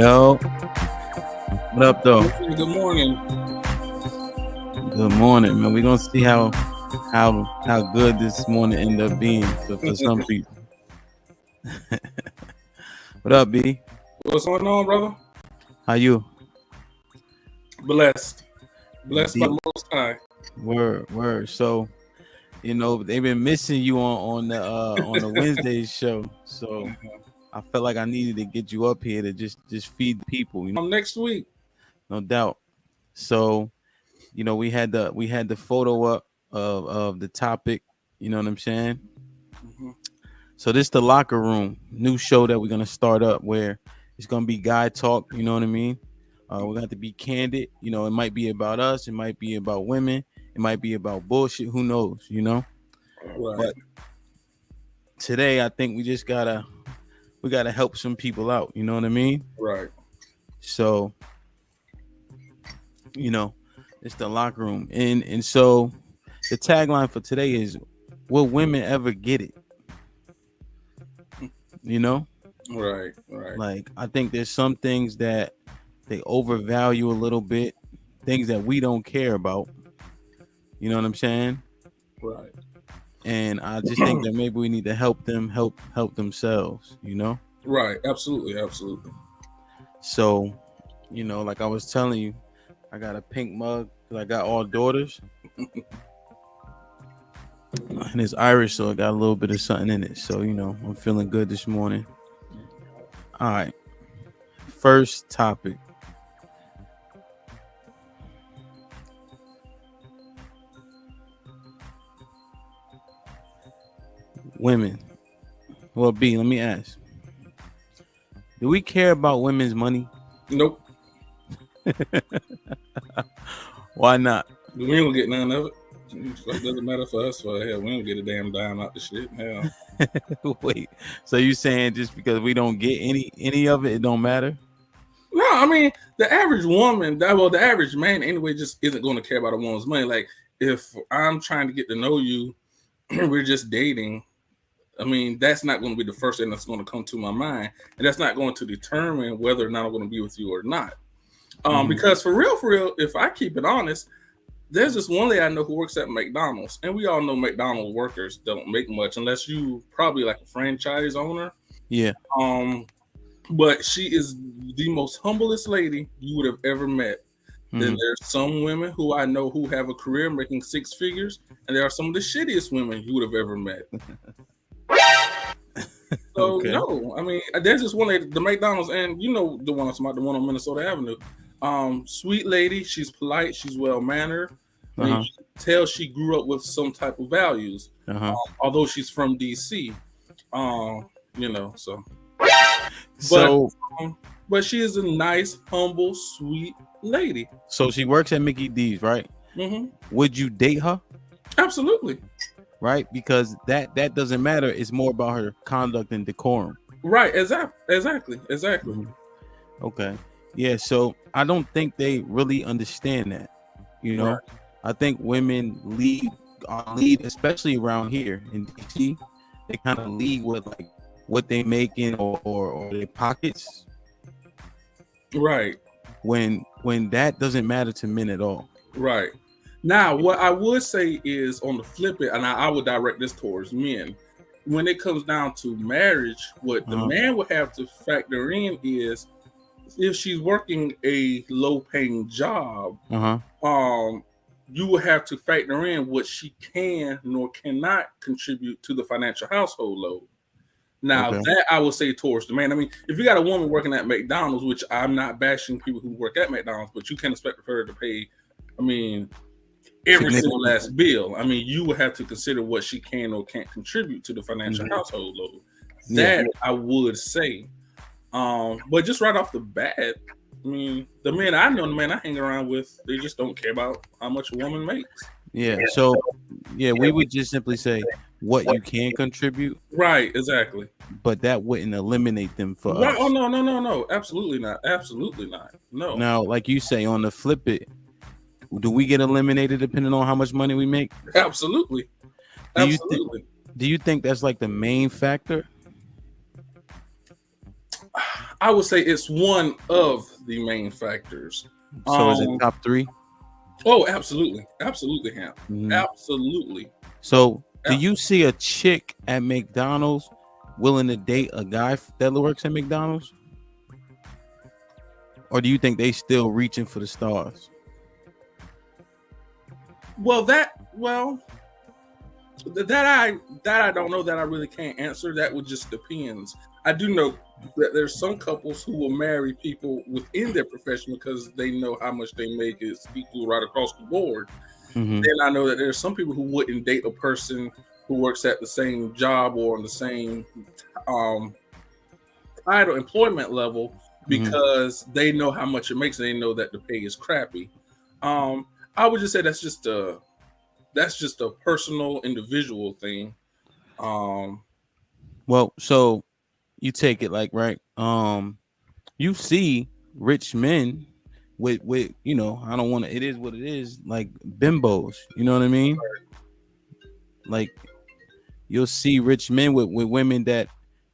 Yo, what up, though? Good morning. Good morning, man. We're gonna see how good this morning end up being for some people. What up, B? What's going on, brother? How you? Blessed by Indeed. the Most High. Word. So, they've been missing you on the Wednesday show. So I felt like I needed to get you up here to just feed the people. Next week. No doubt. So, we had the photo up of the topic. You know what I'm saying? Mm-hmm. So this the Locker Room, new show that we're gonna start up where it's gonna be guy talk. You know what I mean? We're gonna have to be candid. It might be about us. It might be about women. It might be about bullshit. Who knows? Right. But today, I think we gotta help some people out. You know what I mean? Right. So, it's the Locker Room, and so the tagline for today is, "Will women ever get it?" Right. Like, I think there's some things that they overvalue a little bit, things that we don't care about. You know what I'm saying? Right. And I just think that maybe we need to help them help themselves. Right. Absolutely. So, like I was telling you, I got a pink mug because I got all daughters. And it's Irish, so it got a little bit of something in it. So, I'm feeling good this morning. All right. First topic. Women. Well, B, let me ask. Do we care about women's money? Nope. Why not? We ain't gonna get none of it. It doesn't matter for us. For hell, we don't get a damn dime out the shit. Hell. Wait. So you saying just because we don't get any of it, it don't matter? No, I mean the average woman, the average man anyway, just isn't going to care about a woman's money. Like if I'm trying to get to know you, we're just dating. I mean, that's not going to be the first thing that's going to come to my mind, and that's not going to determine whether or not I'm going to be with you or not. Because for real, if I keep it honest, there's this one lady I know who works at McDonald's, and we all know McDonald's workers don't make much unless you probably like a franchise owner. Yeah. But she is the most humblest lady you would have ever met. Then there's some women who I know who have a career making six figures, and there are some of the shittiest women you would have ever met. So Okay. no, I mean, there's this one lady, the McDonald's, and the one I'm talking about, the one on Minnesota Avenue. Sweet lady, she's polite, she's well mannered. I mean, you can tell she grew up with some type of values. Although she's from DC, but she is a nice, humble, sweet lady. So she works at Mickey D's, right? Mm-hmm. Would you date her? Absolutely. Right, because that doesn't matter. It's more about her conduct and decorum. Right, exactly. Okay, yeah. So I don't think they really understand that. Right. I think women lead, especially around here in DC. They kind of lead with like what they making or their pockets. Right. When that doesn't matter to men at all. Right. Now, what I would say is on the flip it, and I would direct this towards men. When it comes down to marriage, what the man would have to factor in is if she's working a low-paying job, you will have to factor in what she can nor cannot contribute to the financial household load. Now, that I would say towards the man. I mean, if you got a woman working at McDonald's, which I'm not bashing people who work at McDonald's, but you can't expect her to pay, every single last bill. I mean, you would have to consider what she can or can't contribute to the financial household load. That I would say. But just right off the bat, I mean, the men I know, the men I hang around with, they just don't care about how much a woman makes. Yeah. So, we would just simply say what you can contribute. Right. Exactly. But that wouldn't eliminate them for us. Oh, no. Absolutely not. No. Now, like you say, on the flip it, do we get eliminated depending on how much money we make? Absolutely. Do you think that's like the main factor? I would say it's one of the main factors. So is it Um, top three? oh, absolutely, absolutely, Ham, Mm-hmm. absolutely, So do you absolutely. see a chick at McDonald's willing to date a guy that works at McDonald's, or do you think they still reaching for the stars? Well, that I don't know. That I really can't answer. That would just depends. I do know that there's some couples who will marry people within their profession because they know how much they make is equal right across the board. Mm-hmm. Then I know that there's some people who wouldn't date a person who works at the same job or on the same um, title employment level Mm-hmm. because they know how much it makes and they know that the pay is crappy. Um, I would just say that's just a personal individual thing. Um, Well, so you take it like right. You see rich men with I don't want to. It is what it is. Like bimbos. You know what I mean? Like you'll see rich men with women that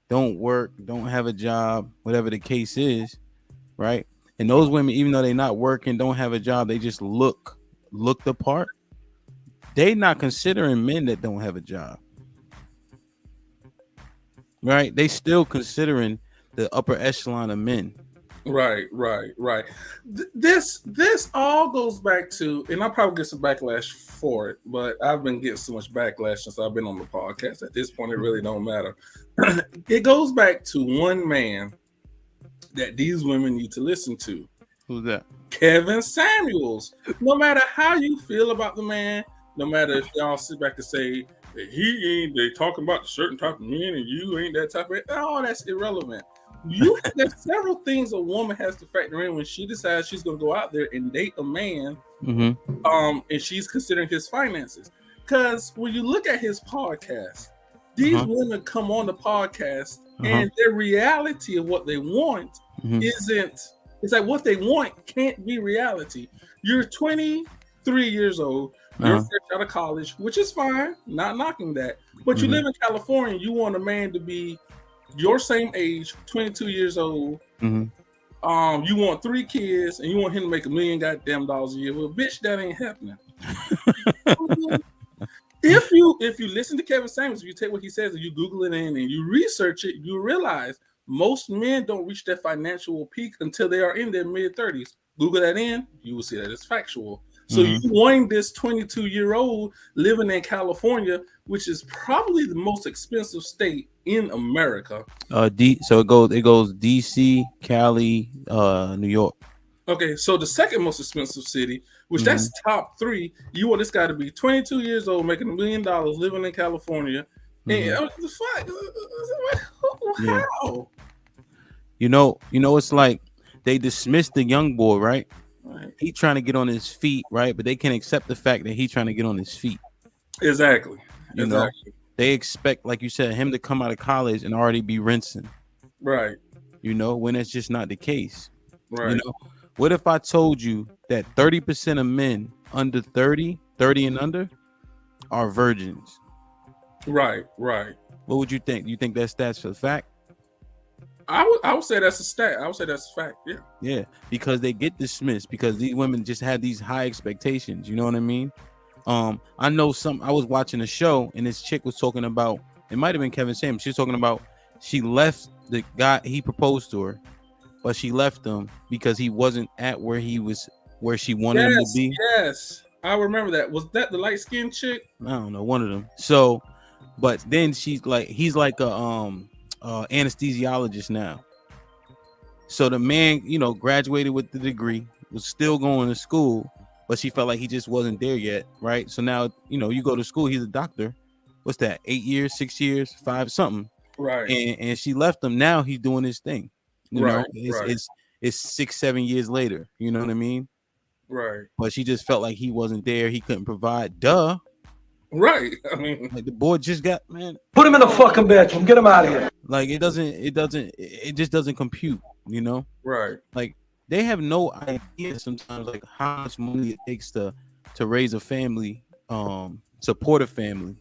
don't work, don't have a job, whatever the case is, right? And those women, even though they're not working, don't have a job, they just look the part. They not considering men that don't have a job, right? They still considering the upper echelon of men. right. This all goes back to, and I'll probably get some backlash for it, but I've been getting so much backlash since I've been on the podcast. At this point, it really don't matter. It goes back to one man that these women need to listen to. Who's that? Kevin Samuels. No matter how you feel about the man, no matter if y'all sit back and say that he ain't, they talking about a certain type of men and you ain't that type of, oh, that's irrelevant. There's several things a woman has to factor in when she decides she's gonna go out there and date a man, Mm-hmm. and she's considering his finances. Because when you look at his podcast, these Uh-huh. women come on the podcast Uh-huh. and their reality of what they want Mm-hmm. isn't, it's like what they want can't be reality. You're 23 years old, you're Uh-huh. fresh out of college, which is fine, not knocking that. But you Mm-hmm. live in California, you want a man to be your same age, 22 years old. Mm-hmm. You want 3 kids and you want him to make $1 million goddamn dollars a year. Well, bitch, that ain't happening. If you listen to Kevin Samuels, if you take what he says and you Google it in and you research it, you realize most men don't reach their financial peak until they are in their mid-30s. Google that in, you will see that it's factual. So you Mm-hmm. wanting this 22-year-old living in California, which is probably the most expensive state in America. So it goes DC, Cali, New York. Okay, so the second most expensive city, which Mm-hmm. that's top three, you want this guy to be 22 years old, making $1 million, living in California. And Mm-hmm. the fuck? Yeah. How? It's like they dismissed the young boy, right? Right. He trying to get on his feet, right? But they can accept the fact that he's trying to get on his feet. Exactly. You know, Exactly. they expect, like you said, him to come out of college and already be rinsing. Right. When it's just not the case. Right. You know, what if I told you that 30% of men under 30 and under, are virgins? Right. Right. What would you think? Do you think that stats for the fact? I would say that's a stat. I would say that's a fact. Yeah. Yeah, because they get dismissed because these women just have these high expectations. You know what I mean? I know I was watching a show and this chick was talking about, it might have been Kevin Samuels. She was talking about she left the guy, he proposed to her, but she left him because he wasn't at where she wanted him to Yes. be. Yes. I remember that. Was that the light skinned chick? I don't know, one of them. So, but then he's like a anesthesiologist now. So the man, graduated with the degree, was still going to school, but she felt like he just wasn't there yet, right? So now, you go to school, he's a doctor. What's that? 8 years, 6 years, 5 something. Right. And she left him. Now he's doing his thing. Right. It's Right. it's 6, 7 years later. You know what I mean? Right. But she just felt like he wasn't there. He couldn't provide. Duh. Right. I mean, Like the boy just got, man. Put him in the fucking bedroom. Get him out of here. Like it just doesn't compute. right. Like they have no idea sometimes like how much money it takes to raise a family, support a family.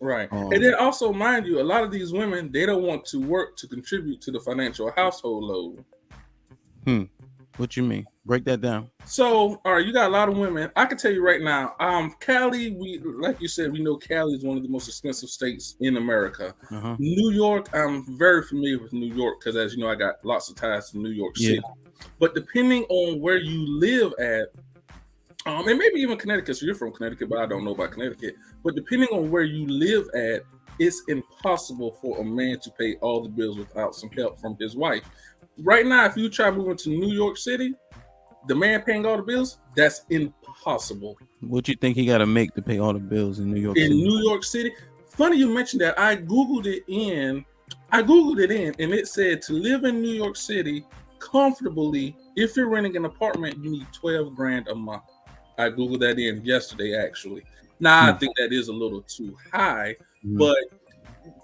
Right. And then also, mind you, a lot of these women, they don't want to work to contribute to the financial household load. What you mean? Break that down. So, all right, you got a lot of women. I can tell you right now, Cali, like you said, we know Cali is one of the most expensive states in America. New York, I'm very familiar with New York because, as you know, I got lots of ties to New York City. But depending on where you live at, and maybe even Connecticut, so you're from Connecticut, but I don't know about Connecticut. But depending on where you live at, it's impossible for a man to pay all the bills without some help from his wife. Right now, if you try moving to New York City, the man paying all the bills, that's impossible. What you think he got to make to pay all the bills in New York City? In New York City, funny you mentioned that. I googled it in, and it said to live in New York City comfortably, if you're renting an apartment, you need $12,000 a month. I googled that in yesterday, actually. Now I think that is a little too high, but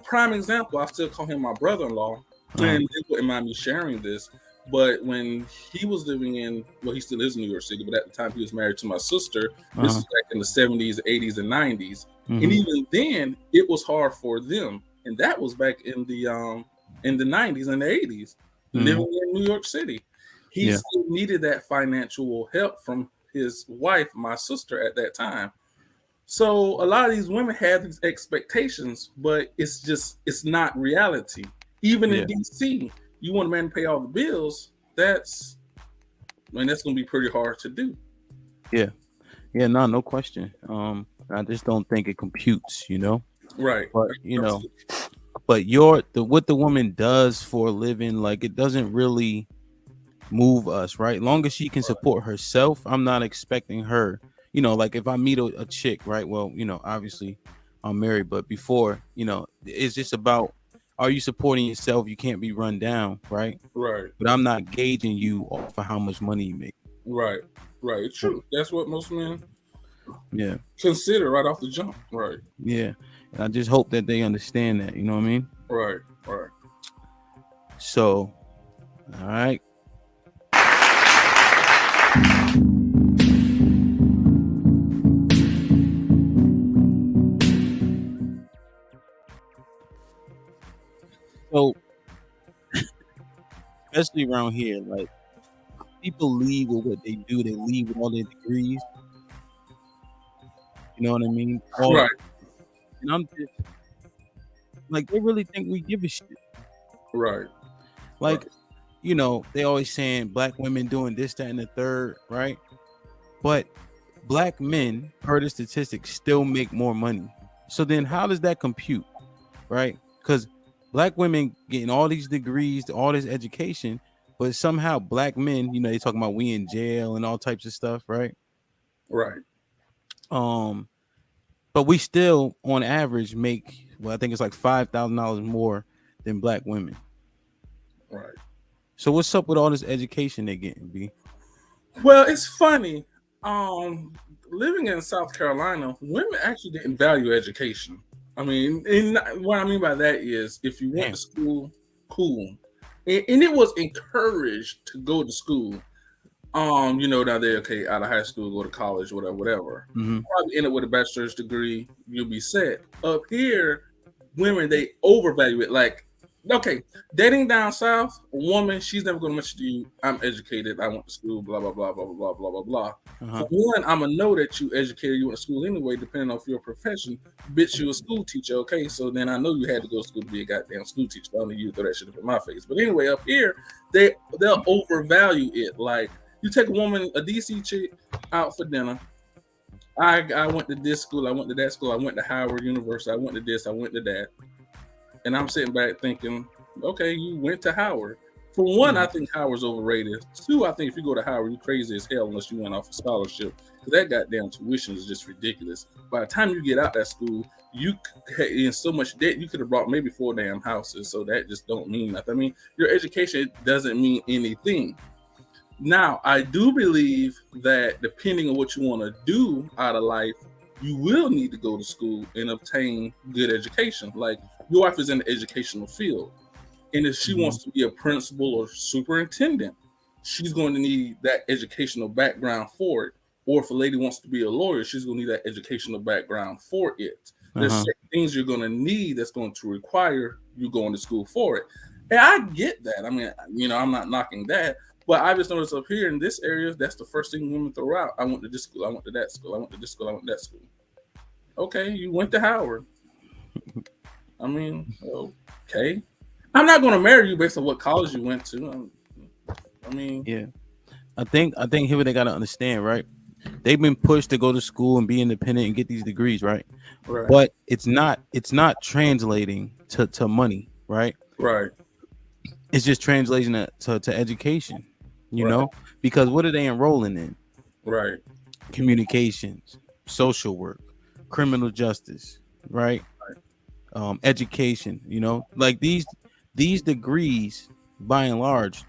prime example, I still call him my brother-in-law, and they wouldn't mind me sharing this. But when he was living in, well, he still is in New York City, but at the time he was married to my sister. This is back in the 70s, 80s, and 90s. And even then, it was hard for them. And that was back in the 90s and the 80s, living in New York City. He still needed that financial help from his wife, my sister, at that time. So a lot of these women have these expectations, but it's not reality. Even in DC, you want a man to pay all the bills, that's going to be pretty hard to do. Yeah, no question. I just don't think it computes, Right. But but what the woman does for a living, like, it doesn't really move us, right? Long as she can support herself, I'm not expecting her, like if I meet a chick, right? Well, obviously I'm married, but before, it's just about, are you supporting yourself? You can't be run down, right? Right. But I'm not gauging you off of how much money you make. Right. It's true. That's what most men Yeah. consider right off the jump. Right. Yeah. And I just hope that they understand that, you know what I mean? Right. So, all right. So, especially around here, like, people leave with what they do. They leave with all their degrees. You know what I mean? Right. And I'm just like, they really think we give a shit. Right. Like, they always saying black women doing this, that, and the third, right? But black men, per the statistics, still make more money. So then how does that compute, right? Because black women getting all these degrees, all this education, but somehow black men, they talking about we in jail and all types of stuff, right? Right. But we still, on average, make, well, I think it's like $5,000 more than black women. Right. So what's up with all this education they're getting, B? Well, it's funny. Living in South Carolina, women actually didn't value education. I mean, and what I mean by that is, if you went to school, cool, and it was encouraged to go to school. Now they're okay out of high school, go to college, whatever. Probably end up with a bachelor's degree, you'll be set. Up here, women, they overvalue it. Like, okay, dating down south, a woman, she's never going to mention to you, I'm educated, I went to school, blah, blah, blah, blah, blah, blah, blah, blah. For one, I'm going to know that you educated, you went to school anyway, depending on your profession. Bitch, you a school teacher, okay? So then I know you had to go to school to be a goddamn school teacher. I don't need you to throw that shit up in my face. But anyway, up here, they'll overvalue it. Like, you take a woman, a DC chick, out for dinner. I went to this school, I went to that school, I went to Howard University, I went to this, I went to that. And I'm sitting back thinking, okay, you went to Howard. For one, I think Howard's overrated. Two, I think if you go to Howard, you're crazy as hell unless you went off a scholarship. Because that goddamn tuition is just ridiculous. By the time you get out that school, you in so much debt, you could have bought maybe 4 damn houses. So that just don't mean nothing. I mean, your education doesn't mean anything. Now, I do believe that depending on what you want to do out of life, you will need to go to school and obtain good education. Like, your wife is in the educational field. And if she wants to be a principal or superintendent, she's going to need that educational background for it. Or if a lady wants to be a lawyer, she's going to need that educational background for it. There's certain things you're going to need that's going to require you going to school for it. And I get that. I mean, I'm not knocking that, but I just noticed up here in this area, that's the first thing women throw out. I went to this school, I went to that school, I went to this school, I went to that school. Okay, you went to Howard. I mean, okay. I'm not going to marry you based on what college you went to. I mean, yeah. I think here what they gotta understand, right? They've been pushed to go to school and be independent and get these degrees, right? right, But it's not translating to money, right? right, It's just translating to education, Right. know, because what are they enrolling in? right, Communications, social work, criminal justice, right? Education, like these degrees by and large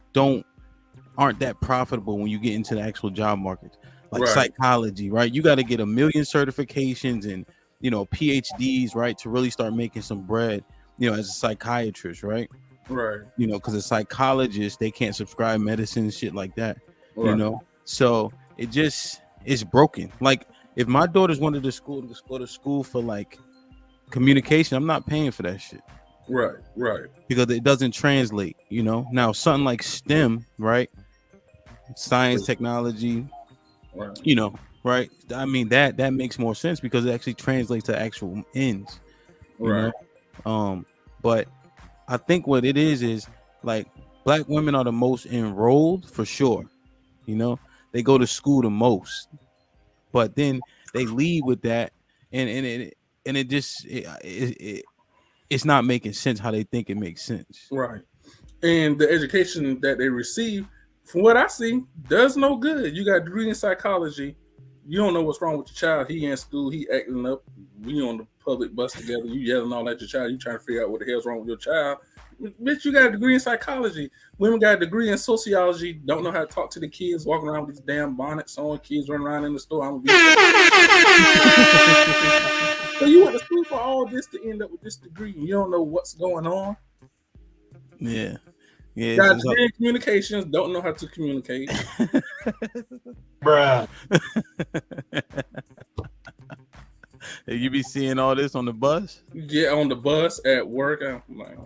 aren't that profitable when you get into the actual job market. Like Right. psychology, right? You got to get a million certifications and PhDs, right, to really start making some bread, as a psychiatrist, right? right, Because a psychologist, they can't prescribe medicine and shit like that, right. So it's broken. Like if my daughters wanted to go to school for like communication, I'm not paying for that shit. Right, right, Because it doesn't translate, Now something like STEM, right? Science, technology, right. right? I mean that makes more sense because it actually translates to actual ends, Right. But I think what it is like black women are the most enrolled for sure. They go to school the most, but then they lead with that, and it just it's not making sense how they think it makes sense. Right. And the education that they receive, from what I see, does no good. You got a degree in psychology. You don't know what's wrong with your child. He in school, he acting up. We on the public bus together. You yelling all at your child. You trying to figure out what the hell's wrong with your child. Bitch, you got a degree in psychology. Women got a degree in sociology. Don't know how to talk to the kids. Walking around with these damn bonnets on. Kids running around in the store. I'm gonna So you went to school for all this to end up with this degree, and you don't know what's going on. Yeah. Got a degree in communications, don't know how to communicate. Bruh. You be seeing all this on the bus? Yeah, on the bus, at work. I'm like,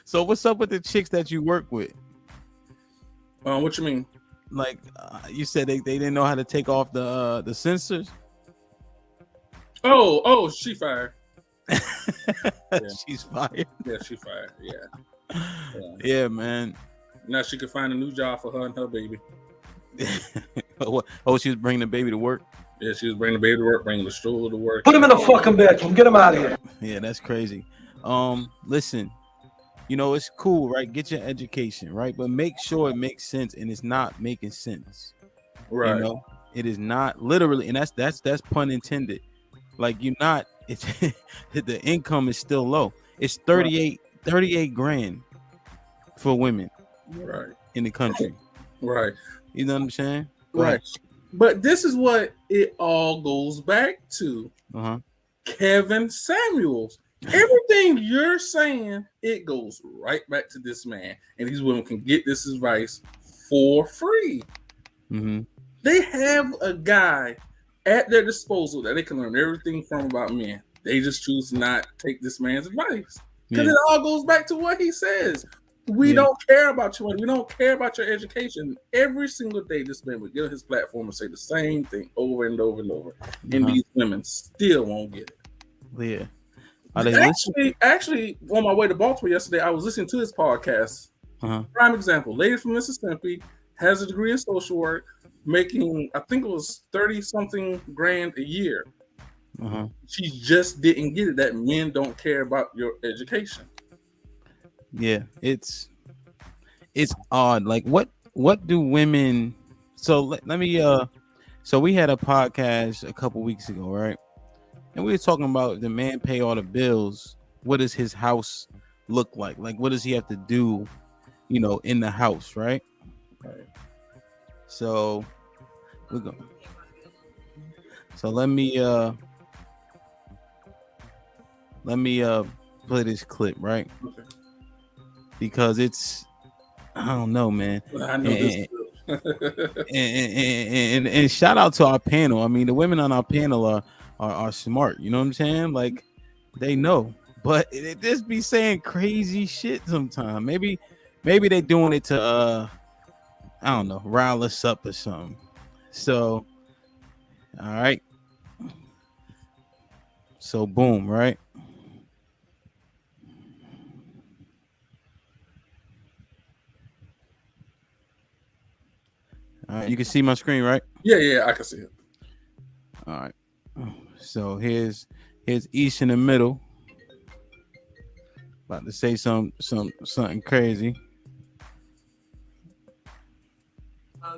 So what's up with the chicks that you work with? what you mean? Like you said they didn't know how to take off the sensors. Oh, she fired. She's fired. Yeah, she fired. Yeah, man. Now she could find a new job for her and her baby. Oh, she was bringing the baby to work. Yeah, she was bringing the baby to work, bringing the stroller to work. Put him in the fucking bedroom. Get him out of here. Yeah, that's crazy. Listen, it's cool, right? Get your education, right? But make sure it makes sense, and it's not making sense. Right. It is not literally, and that's pun intended. Like it's the income is still low. It's 38 grand for women Right. in the country. Right. You know what I'm saying? Right. But this is what it all goes back to. Kevin Samuels. Everything you're saying, it goes right back to this man. And these women can get this advice for free. Mm-hmm. They have a guy at their disposal that they can learn everything from about men. They just choose to not take this man's advice. Because it all goes back to what he says. We don't care about you. We don't care about your education. Every single day, this man would get on his platform and say the same thing over and over and over. And these women still won't get it. Yeah. Actually, on my way to Baltimore yesterday, I was listening to his podcast. Prime example, lady from Mississippi has a degree in social work, making, I think it was 30-something grand a year. She just didn't get it that men don't care about your education. Yeah, it's odd. Like what do women? So let me so we had a podcast a couple weeks ago, right? And we were talking about the man pay all the bills. What does his house look like? Like what does he have to do, in the house, right? Right. So we're going. So let me play this clip, right? Okay. Because it's, I don't know, man. I know this. And shout out to our panel. I mean, the women on our panel are are smart. You know what I'm saying? Like they know, but it just be saying crazy shit sometimes. Maybe they doing it to I don't know, rile us up or something. So all right, so boom, right? All right, you can see my screen, right? Yeah, I can see it. All right. So here's East in the middle. About to say something crazy.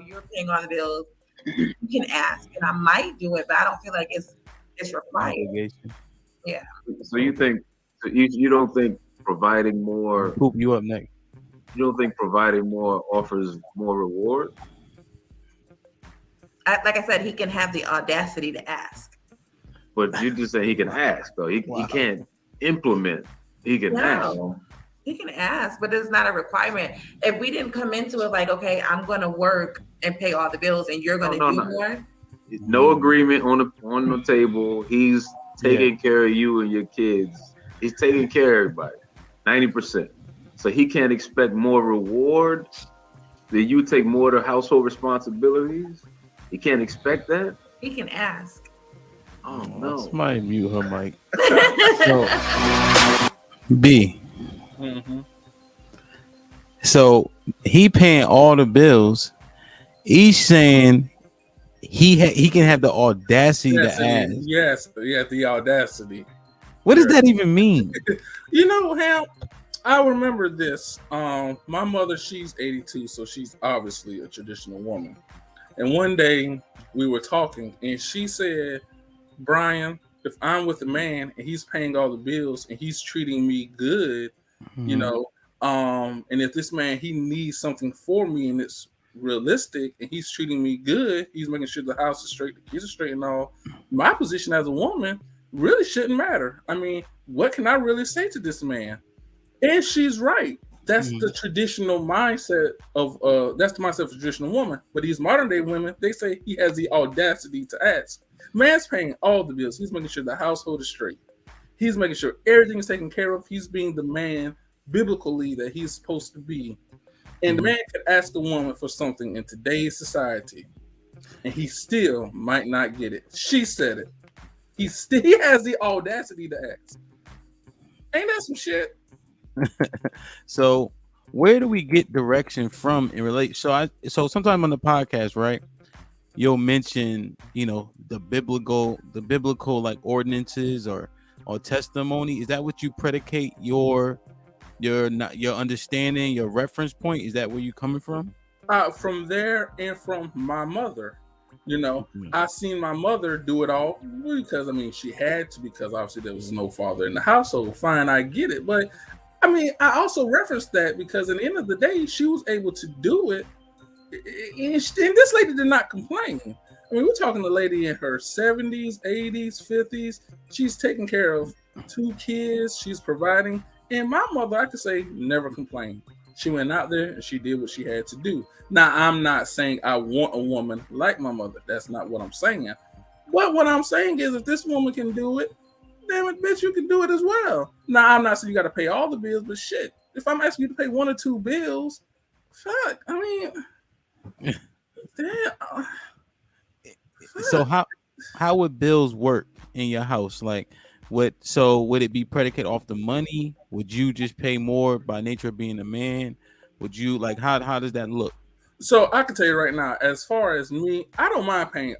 You're paying all the bills. You can ask, and I might do it, but I don't feel like it's required. Obligation. Yeah. So you think you don't think providing more Poop you up next. you don't think providing more offers more reward? Like I said, he can have the audacity to ask. But you just say he can ask though. He can't implement. He can ask. No, he can ask, but it's not a requirement. If we didn't come into it like, okay, I'm going to work and pay all the bills, and you're going to do more. No agreement on the table. He's taking care of you and your kids. He's taking care of everybody, 90%. So he can't expect more reward. That you take more of the household responsibilities. He can't expect that. He can ask. Oh no! Somebody mute her mic. So, B. Mm-hmm. So he paying all the bills. He's saying he can have the audacity to ask. Yes, the audacity. What does that even mean? You know, Ham, I remember this. My mother, she's 82, so she's obviously a traditional woman. And one day we were talking, and she said, Brian, if I'm with a man and he's paying all the bills and he's treating me good, you know, and if this man, he needs something for me and it's realistic and he's treating me good, he's making sure the house is straight, the kids are straight and all, my position as a woman really shouldn't matter. I mean, what can I really say to this man? And she's right. That's the traditional mindset of that's the mindset of a traditional woman. But these modern day women, they say he has the audacity to ask. Man's paying all the bills. He's making sure the household is straight. He's making sure everything is taken care of. He's being the man biblically that he's supposed to be. And the man could ask a woman for something in today's society, and he still might not get it. She said it. He has the audacity to ask. Ain't that some shit? So where do we get direction from in relate? So sometime on the podcast, right? You'll mention, the biblical like ordinances or testimony. Is that what you predicate your understanding, your reference point? Is that where you coming from? From there and from my mother. I seen my mother do it all because she had to, because obviously there was no father in the household. Fine, I get it, but I also referenced that because at the end of the day, she was able to do it, and this lady did not complain. We're talking a lady in her 70s, 80s, 50s. She's taking care of 2 kids. She's providing. And my mother, I could say, never complained. She went out there and she did what she had to do. Now, I'm not saying I want a woman like my mother. That's not what I'm saying. But what I'm saying is if this woman can do it, damn it, bitch, you can do it as well. Now, I'm not saying you got to pay all the bills, but shit, if I'm asking you to pay 1 or 2 bills, fuck, damn. So how would bills work in your house? Like, would it be predicated off the money? Would you just pay more by nature of being a man? Would you how does that look? So I can tell you right now, as far as me, I don't mind paying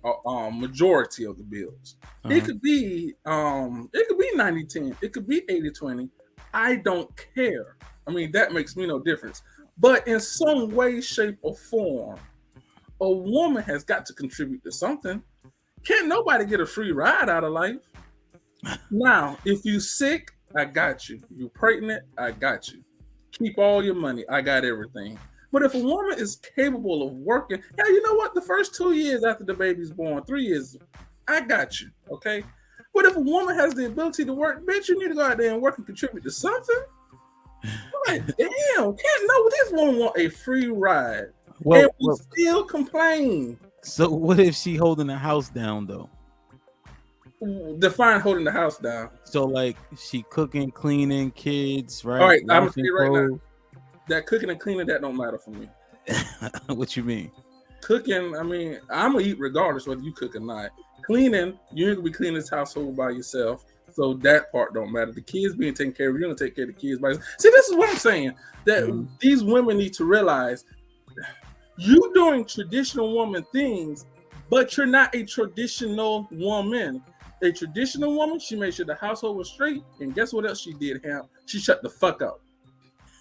majority of the bills. It could be 90-10, it could be 80-20. I don't care. That makes me no difference. But in some way, shape, or form, a woman has got to contribute to something. Can't nobody get a free ride out of life. Now, if you sick, I got you. You pregnant, I got you. Keep all your money, I got everything. But if a woman is capable of working, hell, you know what? The first 2 years after the baby's born, 3 years, I got you, okay? But if a woman has the ability to work, bitch, you need to go out there and work and contribute to something. I'm like, damn, this woman want a free ride. And we still complain. So what if she holding the house down though? Define holding the house down. So like she cooking, cleaning, kids, right? All right, I'm gonna tell Washing you right now. clothes. That cooking and cleaning, that don't matter for me. What you mean? Cooking, I mean, I'm gonna eat regardless whether you cook or not. Cleaning, you ain't gonna be cleaning this household by yourself, so that part don't matter. The kids being taken care of, you're gonna take care of the kids by yourself. See, this is what I'm saying. That these women need to realize you doing traditional woman things, but you're not a traditional woman. A traditional woman, she made sure the household was straight, and guess what else she did, Ham? She shut the fuck up.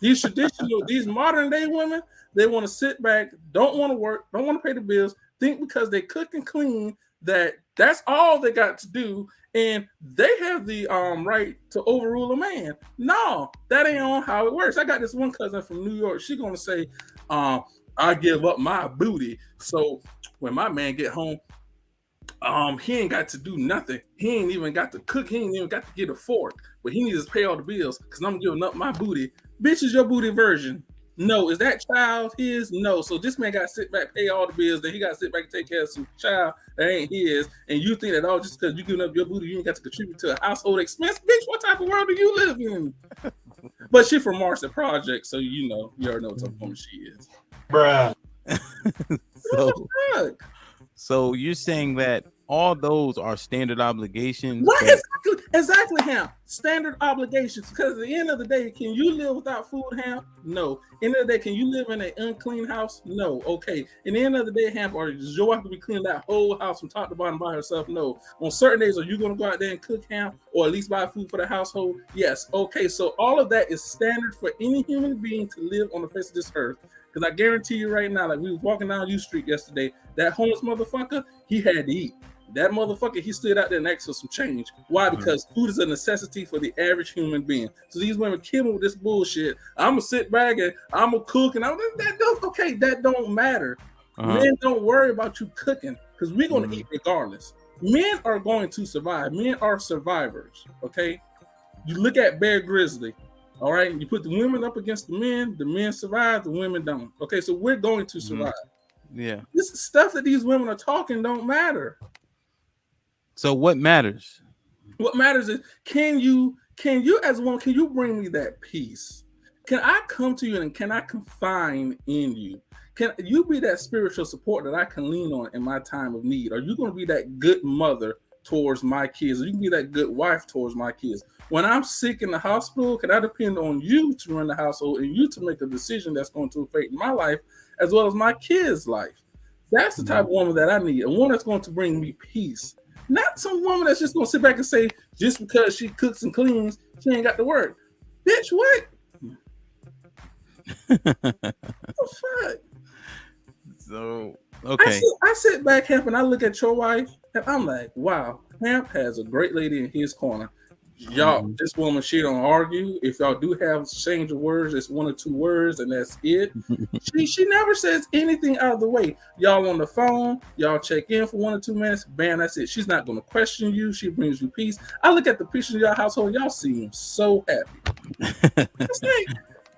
These traditional, these modern day women, they want to sit back, don't want to work, don't want to pay the bills, think because they cook and clean that that's all they got to do, and they have the right to overrule a man. No, that ain't on how it works. I got this one cousin from New York. She gonna say, I give up my booty. So when my man get home, he ain't got to do nothing. He ain't even got to cook. He ain't even got to get a fork. But he needs to pay all the bills because I'm giving up my booty. Bitch, is your booty virgin? No. Is that child his? No. So this man got to sit back, pay all the bills. Then he got to sit back and take care of some child that ain't his. And you think that all just because you giving up your booty, you ain't got to contribute to a household expense? Bitch, what type of world do you live in? But she from Marcy Project, so you already know what type of woman she is. Bruh. So you're saying that all those are standard obligations? Right, exactly, Ham. Standard obligations. Because at the end of the day, can you live without food, Ham? No. End of the day, can you live in an unclean house? No. Okay. In the end of the day, Ham, or does your wife to be cleaning that whole house from top to bottom by herself? No. On certain days, are you going to go out there and cook, Ham, or at least buy food for the household? Yes. Okay. So all of that is standard for any human being to live on the face of this earth. Because I guarantee you right now, like we was walking down U Street yesterday, that homeless motherfucker, he had to eat. That motherfucker, he stood out there and asked for some change. Why? Because food is a necessity for the average human being. So these women kill me with this bullshit. I'm gonna sit back and I'm gonna cook and that don't matter. Men don't worry about you cooking because we're gonna eat regardless. Men are going to survive. Men are survivors. Okay, you look at Bear Grizzly. All right, you put the women up against the men survive, the women don't. Okay, so we're going to survive. Yeah. This stuff that these women are talking don't matter. So what matters? What matters is can you as a woman, can you bring me that peace? Can I come to you and can I confide in you? Can you be that spiritual support that I can lean on in my time of need? Are you going to be that good mother towards my kids? Or you can be that good wife towards my kids? When I'm sick in the hospital, can I depend on you to run the household and you to make a decision that's going to affect my life as well as my kids' life? That's the type of woman that I need. A woman that's going to bring me peace. Not some woman that's just going to sit back and say, just because she cooks and cleans, she ain't got to work. Bitch, what? What the fuck? So, okay. I sit back, Hamp, and I look at your wife, and I'm like, wow, Hamp has a great lady in his corner. Y'all, this woman, she don't argue. If y'all do have exchange of words, it's 1 or 2 words, and that's it. she never says anything out of the way. Y'all on the phone, y'all check in for 1 or 2 minutes, bam, that's it. She's not going to question you. She brings you peace. I look at the pictures of y'all household, y'all seem so happy. It's like,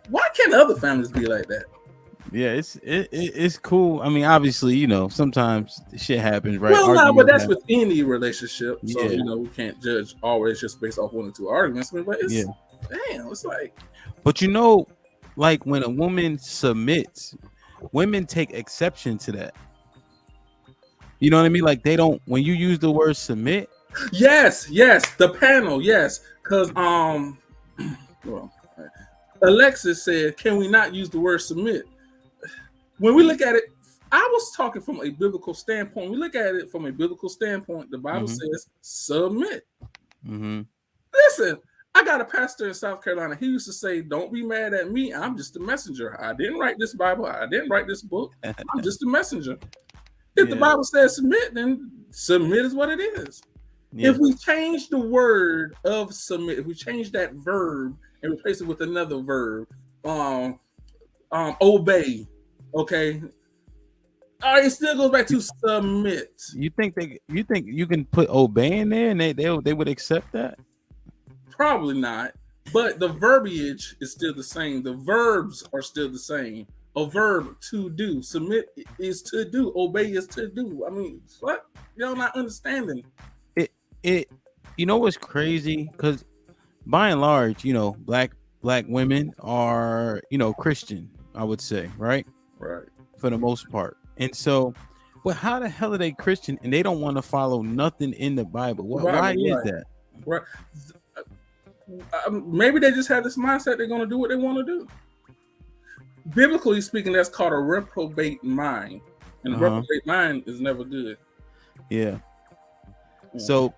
why can't other families be like that? Yeah, it's cool. I mean, obviously, sometimes shit happens, right? Well, no, but that's with any relationship. So, Yeah. We can't judge always just based off 1 or 2 arguments. But it's, damn, it's like. But like when a woman submits, women take exception to that. You know what I mean? Like they don't, when you use the word submit. Yes, the panel, yes. Because, well, Alexis said, can we not use the word submit? When we look at it, I was talking from a biblical standpoint. We look at it from a biblical standpoint. The Bible says submit. Listen, I got a pastor in South Carolina. He used to say, don't be mad at me. I'm just a messenger. I didn't write this Bible. I didn't write this book. I'm just a messenger. If the Bible says submit, then submit is what it is. If we change the word of submit, if we change that verb and replace it with another verb, obey. Okay. All right, it still goes back to submit. You think you can put obey in there and they would accept that? Probably not. But the verbiage is still the same. The verbs are still the same. A verb, to do. Submit is to do. Obey is to do. I mean, what? Y'all not understanding. it, you know what's crazy? Because by and large, black women are, Christian, I would say, right? Right. For the most part. And so, but how the hell are they Christian and they don't want to follow nothing in the Bible? The Why Bible, is right. that? Right. Maybe they just have this mindset they're going to do what they want to do. Biblically speaking, that's called a reprobate mind. And a reprobate mind is never good. Yeah. So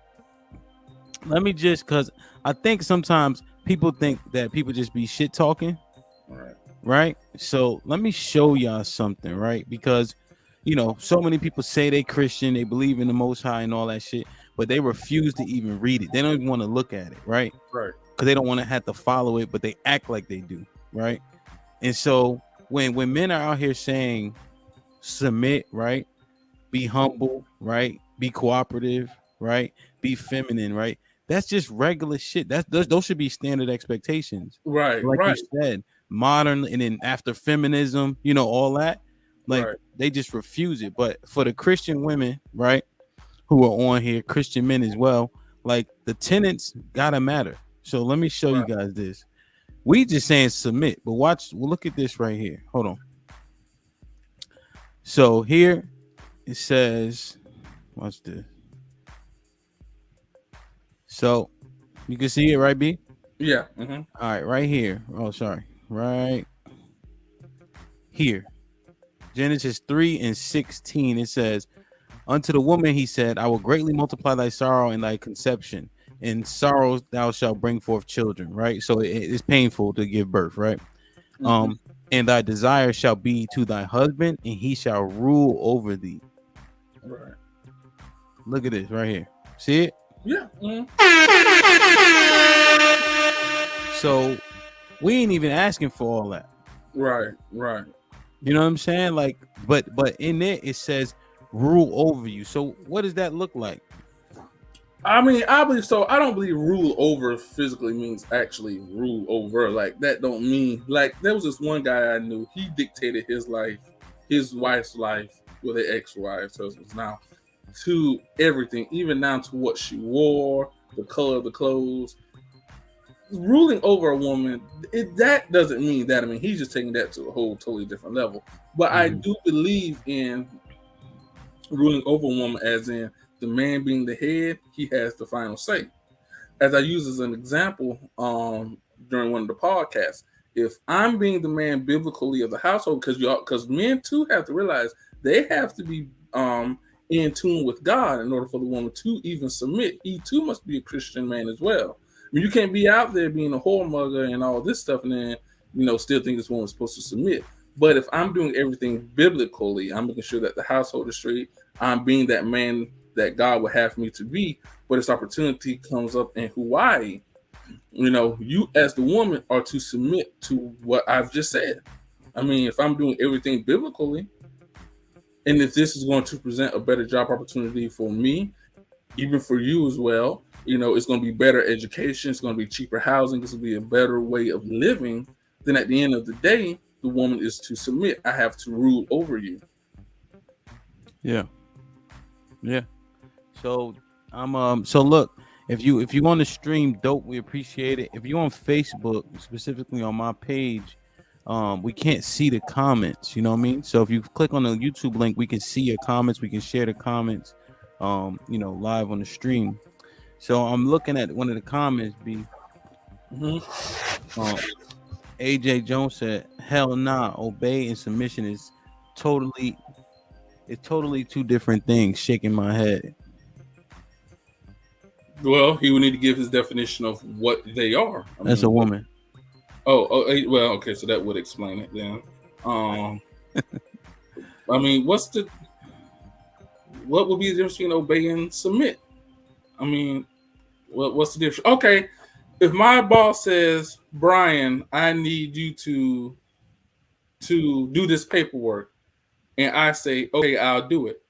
let me just, because I think sometimes people think that people just be shit talking. Right. So let me show y'all something, right? Because, so many people say they Christian, they believe in the Most High and all that shit, but they refuse to even read it. They don't even want to look at it, right? Right. Because they don't want to have to follow it, but they act like they do, right? And so when men are out here saying submit, right? Be humble, right? Be cooperative, right? Be feminine, right? That's just regular shit. Those should be standard expectations. Right. Like Right. you said, modern, and then after feminism, all that. Like Right. they just refuse it. But for the Christian women, right, who are on here, Christian men as well, like the tenets gotta matter. So let me show you guys this. We just saying submit, but look at this right here. Hold on. So here it says, watch this. So you can see it, right, B? Yeah. All right, right here. Oh, sorry. Right here. Genesis 3:16. It says, unto the woman he said, I will greatly multiply thy sorrow and thy conception. In sorrow thou shalt bring forth children, right? So it's painful to give birth, right? And thy desire shall be to thy husband, and he shall rule over thee. Right. Look at this right here. See it? Yeah. So we ain't even asking for all that. Right. Right. You know what I'm saying? Like, but in there it says rule over you. So what does that look like? I mean, I believe so. I don't believe rule over physically means actually rule over. Like that don't mean, like, there was this one guy I knew. He dictated his life, his wife's life, with her ex-wife's husband's now, to everything, even down to what she wore, the color of the clothes. Ruling over a woman, that doesn't mean that. I mean, he's just taking that to a whole totally different level. But I do believe in ruling over a woman, as in the man being the head, he has the final say. As I use as an example during one of the podcasts, if I'm being the man biblically of the household, because men too have to realize they have to be in tune with God in order for the woman to even submit. He too must be a Christian man as well. I mean, you can't be out there being a whoremonger and all this stuff, and then still think this woman's supposed to submit. But if I'm doing everything biblically, I'm making sure that the household is straight. I'm being that man that God would have me to be. But this opportunity comes up in Hawaii, you as the woman are to submit to what I've just said. I mean, if I'm doing everything biblically, and if this is going to present a better job opportunity for me, even for you as well, it's going to be better education, it's going to be cheaper housing, it's going to be a better way of living, then at the end of the day, the woman is to submit. I have to rule over you. Yeah. So so look, if you on the stream, dope, we appreciate it. If you on Facebook, specifically on my page, we can't see the comments, you know what I mean? So if you click on the YouTube link, we can see your comments, we can share the comments live on the stream. So I'm looking at one of the comments, B. AJ Jones said, hell nah, obey and submission is totally two different things. Shaking my head. Well, he would need to give his definition of what they are. That's a woman. Well, okay, so that would explain it then. I mean, what would be the difference between obey and submit? I mean, what's the difference? Okay, if my boss says, Brian, I need you to do this paperwork, and I say, okay, I'll do it.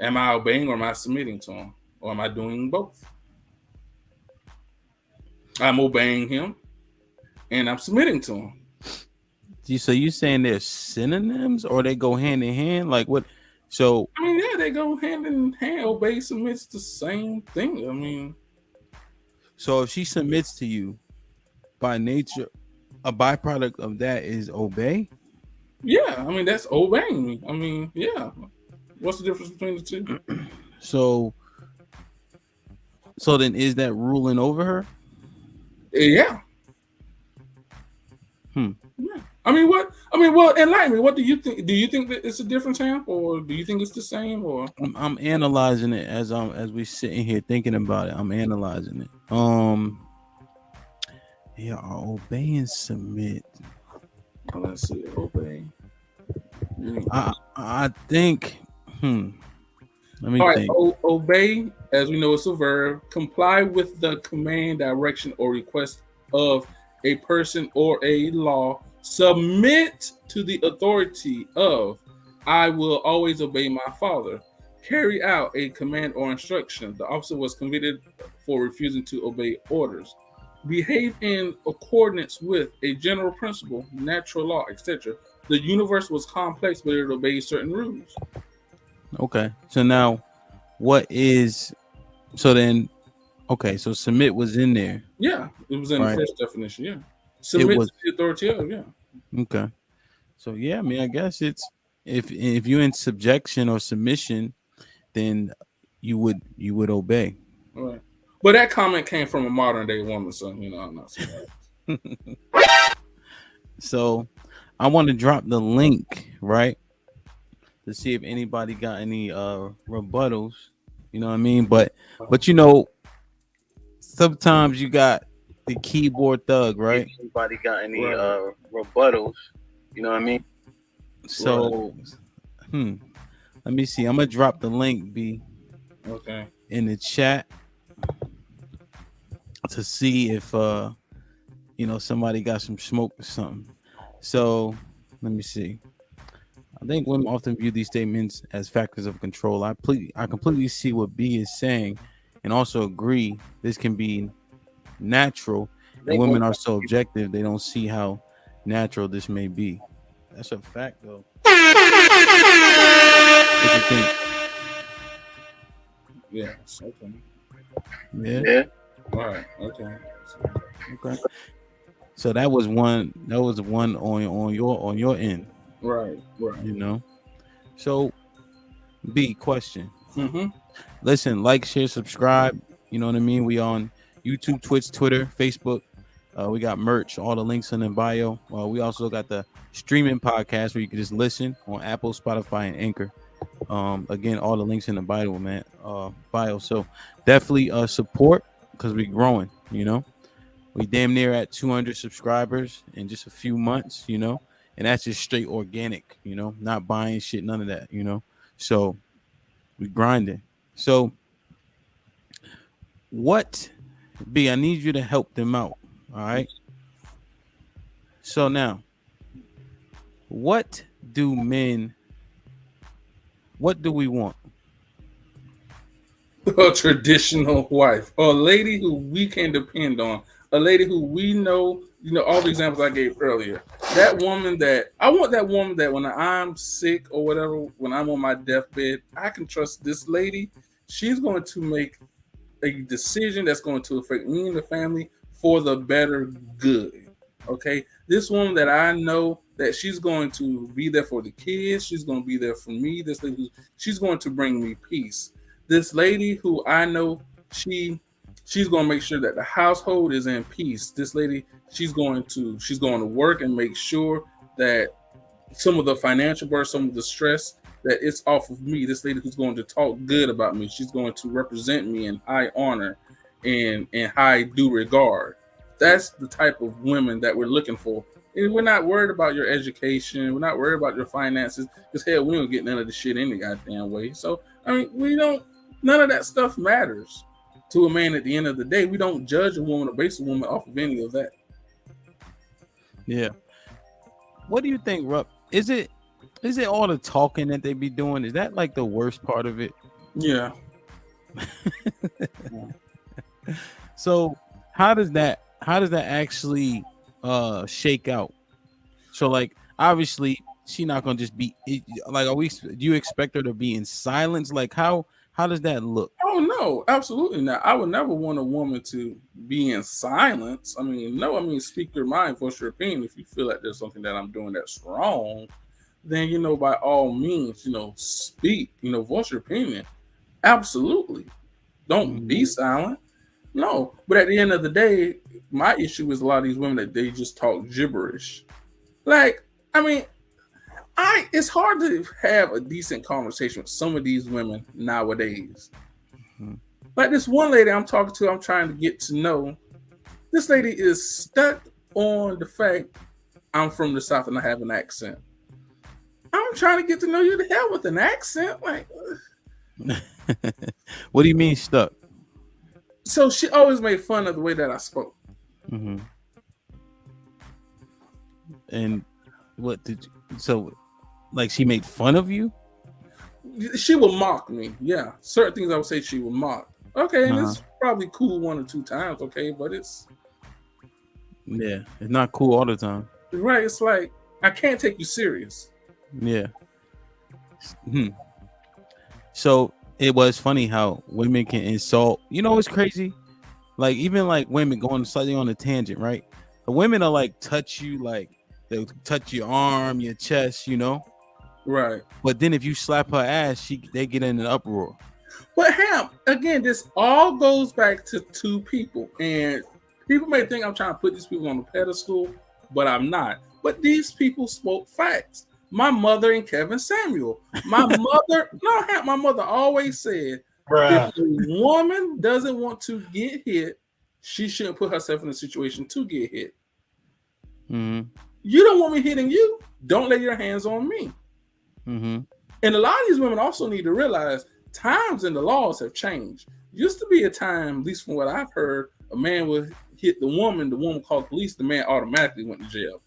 Am I obeying or am I submitting to him? Or am I doing both? I'm obeying him and I'm submitting to him. So you saying they're synonyms or they go hand in hand? Like what? So I mean, yeah, they go hand in hand. Obey, submits the same thing. I mean, So if she submits to you, by nature, a byproduct of that is obey. yeah. I mean, that's obeying me. I mean, yeah. What's the difference between the two? So then is that ruling over her? Yeah. Hmm. Yeah. I mean, what? I mean, well, enlighten me. What do you think? Do you think that it's a difference, Ham, or do you think it's the same? Or I'm analyzing it as we sitting here thinking about it. I'm analyzing it. Yeah, obey and submit. let's see, obey. I think. Let me All right, think. obey, as we know, it's a verb. Comply with the command, direction, or request of a person or a law. Submit to the authority of. I will always obey my father. Carry out a command or instruction. The officer was convicted for refusing to obey orders. Behave in accordance with a general principle, natural law, etc. The universe was complex, but it obeys certain rules. Okay. So now, what is? So then, okay. So submit was in there. Yeah, it was in the Right. first definition. Yeah, It submit was to the authority of. Yeah, okay. So yeah, I mean, I guess it's if you're in subjection or submission, then you would obey. all right. But that comment came from a modern day woman, so I'm not surprised. So I want to drop the link, right, to see if anybody got any rebuttals. You know what I mean? But sometimes you got the keyboard thug, right? Anybody got any Right. rebuttals? You know what I mean? So let me see. I'm gonna drop the link B Okay. in the chat to see if somebody got some smoke or something. So let me see. I think women often view these statements as factors of control. I completely see what B is saying, and also agree this can be natural. And women are so objective; they don't see how natural this may be. That's a fact, though. What you think? Yes. Okay. Yeah. All right. Okay. Okay. So that was one. That was one on your end. Right. Right. You know. So B question. Mm-hmm. Listen, like, share, subscribe. You know what I mean? We on YouTube, Twitch, Twitter, Facebook. We got merch, all the links in the bio. We also got the streaming podcast where you can just listen on Apple, Spotify, and Anchor. Again, all the links in the bio, man. Bio. So definitely support because we're growing. We damn near at 200 subscribers in just a few months. And that's just straight organic. Not buying shit, none of that. So we grinding. So what B, I need you to help them out. All right. So now, what do we want? A traditional wife, or a lady who we can depend on, a lady who we know. All the examples I gave earlier. That woman that I want, that woman that when I'm sick or whatever, when I'm on my deathbed, I can trust this lady. She's going to make a decision that's going to affect me and the family for the better good. Okay, this woman that I know that she's going to be there for the kids. She's going to be there for me. This lady, she's going to bring me peace. This lady who I know, she's going to make sure that the household is in peace. This lady, she's going to work and make sure that some of the financial burden, some of the stress, that it's off of me. This lady who's going to talk good about me. She's going to represent me in high honor and high due regard. That's the type of women that we're looking for. And we're not worried about your education. We're not worried about your finances. Because hell, we don't get none of the shit any goddamn way. So I mean, none of that stuff matters to a man at the end of the day. We don't judge a woman or base a woman off of any of that. Yeah. What do you think, Rupp? Is it all the talking that they be doing? Is that like the worst part of it? Yeah. So how does that actually shake out? So like obviously she not gonna just be like, are we? Do you expect her to be in silence? Like, how does that look? Oh no, absolutely not. I would never want a woman to be in silence. I mean, no, I mean speak your mind, voice your opinion. If you feel like there's something that I'm doing that's wrong, then by all means, speak, voice your opinion. Absolutely. Don't be silent. No. But at the end of the day, my issue is a lot of these women that they just talk gibberish. Like, I mean, it's hard to have a decent conversation with some of these women nowadays. Like this one lady I'm talking to, I'm trying to get to know. This lady is stuck on the fact I'm from the South and I have an accent. I'm trying to get to know you to hell with an accent. Like, What do you mean stuck? so she always made fun of the way that I spoke. Mm-hmm. And what did you, so like she made fun of you? She would mock me. Yeah, certain things I would say she would mock. Okay, and it's probably cool 1 or 2 times. Okay, but it's not cool all the time. Right. It's like I can't take you serious. Yeah. So it was funny how women can insult. It's crazy. Like even like women going slightly on a tangent, right? The women are like touch you, like they'll touch your arm, your chest, Right. But then if you slap her ass, they get in an uproar. But Ham, again, this all goes back to 2 people, and people may think I'm trying to put these people on a pedestal, but I'm not. But these people spoke facts. My mother and Kevin Samuel. My mother always said, if a woman doesn't want to get hit, she shouldn't put herself in a situation to get hit. Mm-hmm. You don't want me hitting you, don't lay your hands on me. Mm-hmm. And a lot of these women also need to realize times and the laws have changed. Used to be a time, at least from what I've heard, a man would hit the woman called police, the man automatically went to jail.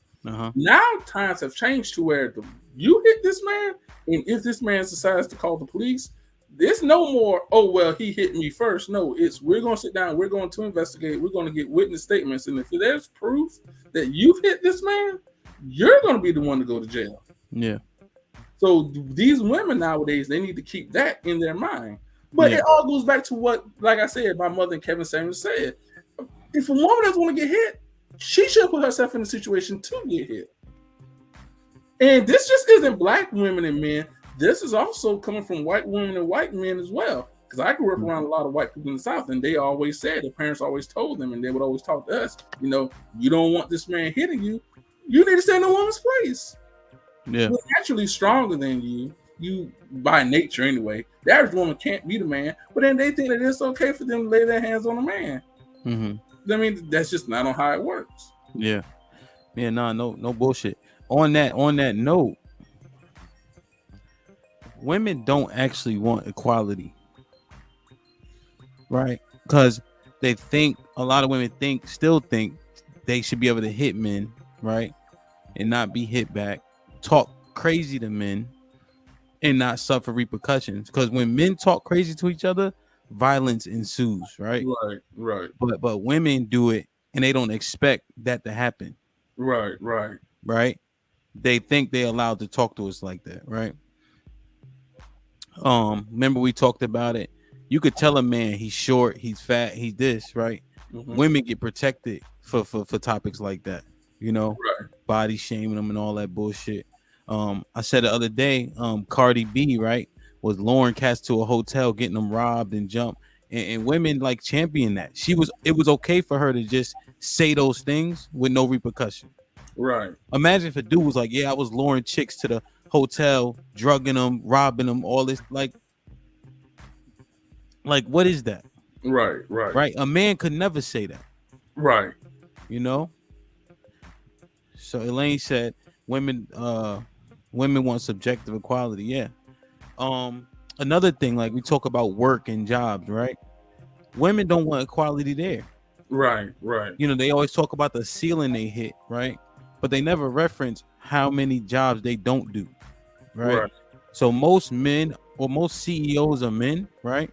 Now times have changed to where you hit this man, and if this man decides to call the police, there's no more, oh, well, he hit me first. No, it's we're going to sit down, we're going to investigate, we're going to get witness statements, and if there's proof that you've hit this man, you're going to be the one to go to jail. Yeah. So these women nowadays, they need to keep that in their mind. But it all goes back to what, like I said, my mother and Kevin Samuels said. If a woman doesn't want to get hit, she should put herself in a situation to get hit. And this just isn't black women and men. This is also coming from white women and white men as well. Because I grew up around a lot of white people in the South, and they always said, their parents always told them, and they would always talk to us, you don't want this man hitting you. You need to stay in a woman's place. Yeah. We're naturally stronger than you by nature anyway. The average woman can't beat a man, but then they think that it's okay for them to lay their hands on a man. Mm-hmm. I mean, that's just not on how it works. Yeah. No bullshit. On that note, women don't actually want equality, right? Because a lot of women still think they should be able to hit men, right, and not be hit back. Talk crazy to men and not suffer repercussions, because when men talk crazy to each other, violence ensues, right? Right. But women do it and they don't expect that to happen. Right. They think they're allowed to talk to us like that, right? Remember we talked about it. You could tell a man he's short, he's fat, he's this, right? Mm-hmm. Women get protected for topics like that, body shaming them and all that bullshit. I said the other day, Cardi B, right, was luring cats to a hotel, getting them robbed and jumped, and women like champion that. It was okay for her to just say those things with no repercussion. Right. Imagine if a dude was like, yeah, I was luring chicks to the hotel, drugging them, robbing them, all this, like what is that? Right. A man could never say that. Right. So Elaine said women want subjective equality. Yeah. Another thing, like we talk about work and jobs, right? Women don't want equality there. Right. They always talk about the ceiling they hit, right? But they never reference how many jobs they don't do, right? So most men or most CEOs are men, right?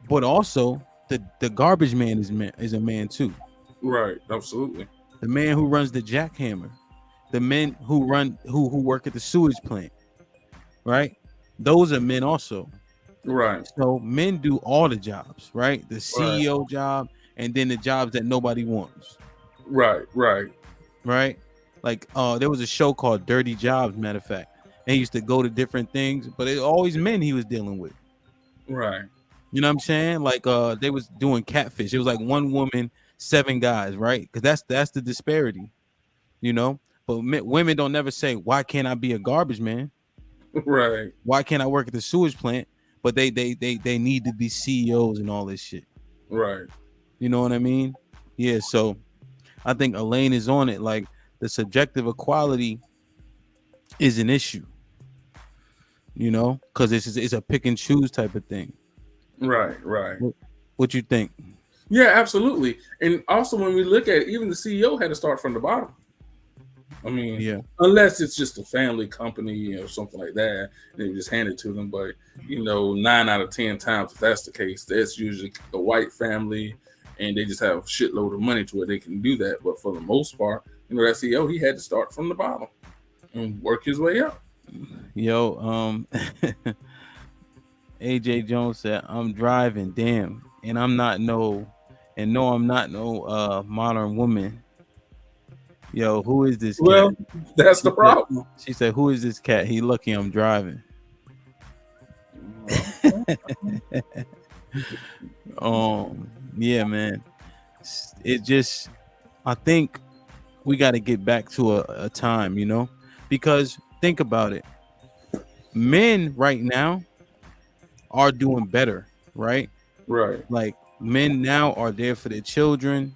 But also the garbage man is a man too. Right, absolutely. The man who runs the jackhammer, the men who run who work at the sewage plant, right? Those are men also. Right. So men do all the jobs, right? The Right. CEO job, and then the jobs that nobody wants, Right. Right. right? Like there was a show called Dirty Jobs, matter of fact. And he used to go to different things, but it always men he was dealing with. Right. You know what I'm saying? Like they was doing catfish. It was like one woman, 7 guys, right? Because that's the disparity, you know. But women don't never say, "Why can't I be a garbage man? Right. Why can't I work at the sewage plant?" But they need to be CEOs and all this shit. Right. You know what I mean? Yeah. So I think Elaine is on it. Like the subjective equality is an issue. You know, because it's a pick and choose type of thing. Right. Right. What you think? Yeah, absolutely. And also, when we look at it, even the CEO had to start from the bottom. I mean, Yeah. unless it's just a family company or something like that, and they just hand it to them. But 9 out of 10 times, if that's the case, that's usually a white family, and they just have a shitload of money to where they can do that. But for the most part, that CEO, he had to start from the bottom and work his way up. Yo, AJ Jones said, "I'm driving, damn, and I'm not no modern woman." Yo, who is this cat? Well, that's the problem. She said, "Who is this cat? He lucky I'm driving." Yeah, man. It just, I think we got to get back to a time, because think about it. Men right now are doing better, right? Right. Like men now are there for their children.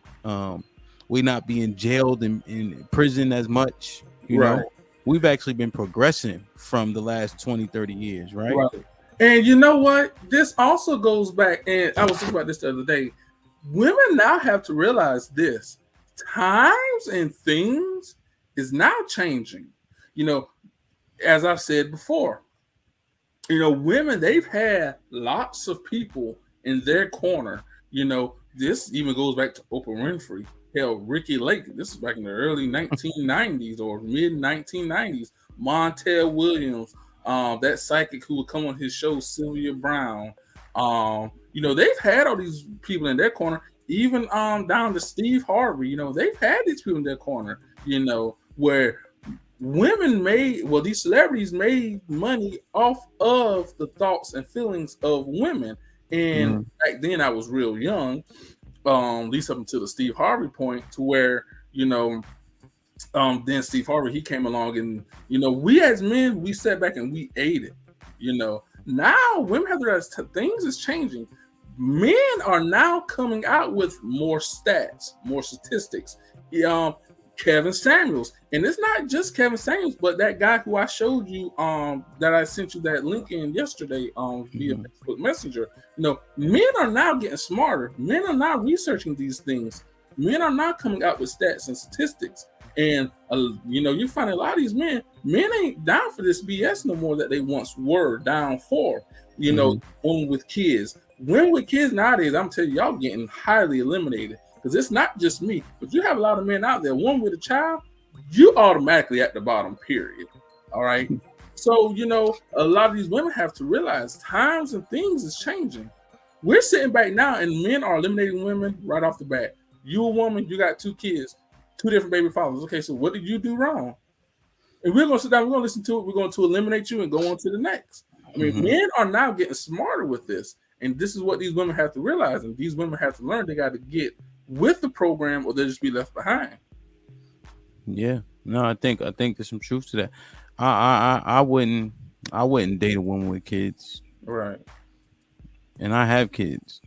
We're not being jailed in prison as much, you know. We've actually been progressing from the last 20-30 years, right? Right. And you know what? This also goes back, and I was thinking about this the other day. Women now have to realize this: times and things is now changing. As I've said before, women, they've had lots of people in their corner. This even goes back to Oprah Winfrey. Hell, Ricky Lake. This is back in the early 1990s or mid 1990s. Montel Williams, that psychic who would come on his show, Sylvia Brown. They've had all these people in their corner, even down to Steve Harvey. They've had these people in their corner, where these celebrities made money off of the thoughts and feelings of women. And back then I was real young, at least up until the Steve Harvey point, to where, then Steve Harvey, he came along, and, we as men, we sat back and we ate it. Now women have to realize things is changing. Men are now coming out with more stats, more statistics. Kevin Samuels, and it's not just Kevin Samuels, but that guy who I showed you, that I sent you that link in yesterday, via Facebook Messenger. Men are now getting smarter. Men are now researching these things. Men are now coming out with stats and statistics. And you find a lot of these men ain't down for this BS no more that they once were down for. Women with kids. Women with kids nowadays, I'm telling you, y'all getting highly eliminated. Because it's not just me, but you have a lot of men out there. One with a child, you automatically at the bottom, period. All right. So, a lot of these women have to realize times and things is changing. We're sitting back now and men are eliminating women right off the bat. You a woman, you got 2 kids, 2 different baby fathers. Okay, so what did you do wrong? And we're going to sit down, we're going to listen to it. We're going to eliminate you and go on to the next. I mean, men are now getting smarter with this. And this is what these women have to realize. And these women have to learn they got to get with the program, or they'll just be left behind. Yeah, no, I think there's some truth to that. I wouldn't date a woman with kids. Right. And I have kids.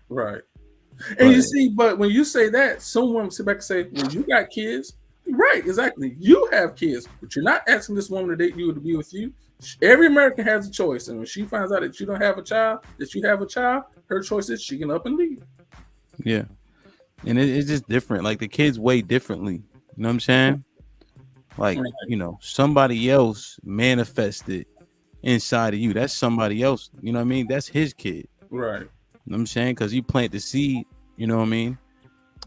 Right. And you see, but when you say that, some women sit back and say, "Well, you got kids." Right, exactly. You have kids, but you're not asking this woman to date you or to be with you. Every American has a choice, and when she finds out that you don't have a child, her choice is she can up and leave. Yeah. And it's just different. Like the kids weigh differently. You know what I'm saying? Like, somebody else manifested inside of you. That's somebody else. You know what I mean? That's his kid. Right. You know what I'm saying? Because you plant the seed, you know what I mean?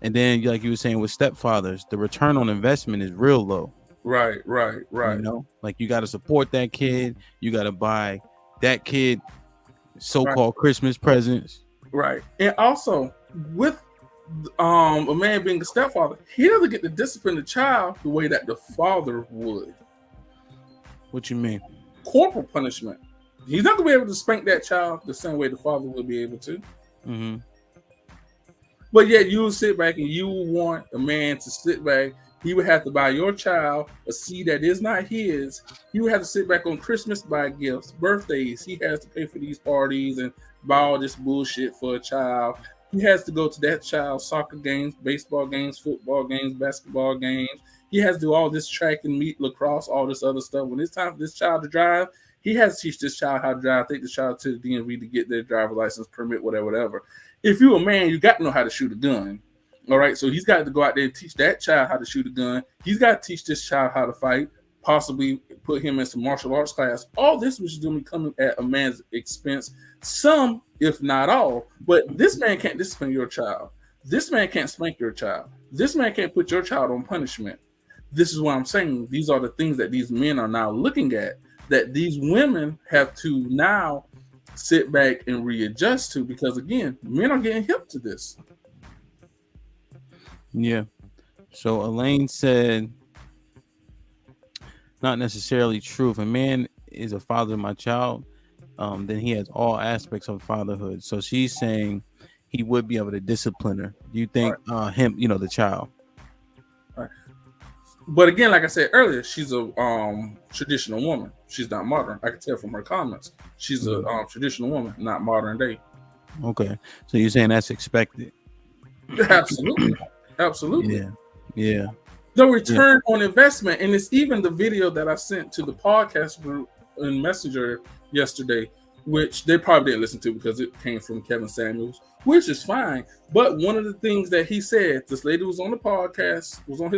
And then, like you were saying with stepfathers, the return on investment is real low. Right. You know, like you got to support that kid. You got to buy that kid so-called Christmas presents. Right. And also with a man being a stepfather, he doesn't get to discipline the child the way that the father would. What you mean? Corporal punishment. He's not gonna be able to spank that child the same way the father would be able to. Mm-hmm. But yet you sit back and you want a man to sit back. He would have to buy your child a seed that is not his. He would have to sit back on Christmas, buy gifts, birthdays. He has to pay for these parties and buy all this bullshit for a child. He has to go to that child's soccer games, baseball games, football games, basketball games. He has to do all this track and meet, lacrosse, all this other stuff. When it's time for this child to drive, he has to teach this child how to drive, take the child to the DMV to get their driver license, permit, whatever. If you're a man, you got to know how to shoot a gun. All right, so he's got to go out there and teach that child how to shoot a gun. He's got to teach this child how to fight, possibly put him in some martial arts class. All this was going to be coming at a man's expense, some, if not all. But this man can't discipline your child. This man can't spank your child. This man can't put your child on punishment. This is what I'm saying. These are the things that these men are now looking at, that these women have to now sit back and readjust to, because, again, men are getting hip to this. Yeah. So Elaine said, not necessarily true. If a man is a father of my child, then he has all aspects of fatherhood. So she's saying he would be able to discipline her. Do you think him, the child? Right. But again, like I said earlier, she's a traditional woman. She's not modern. I can tell from her comments. She's a traditional woman, not modern day. Okay. So you're saying that's expected? Absolutely. Yeah. The return on investment, and it's even the video that I sent to the podcast group in Messenger yesterday, which they probably didn't listen to because it came from Kevin Samuels, which is fine. But one of the things that he said, this lady was on his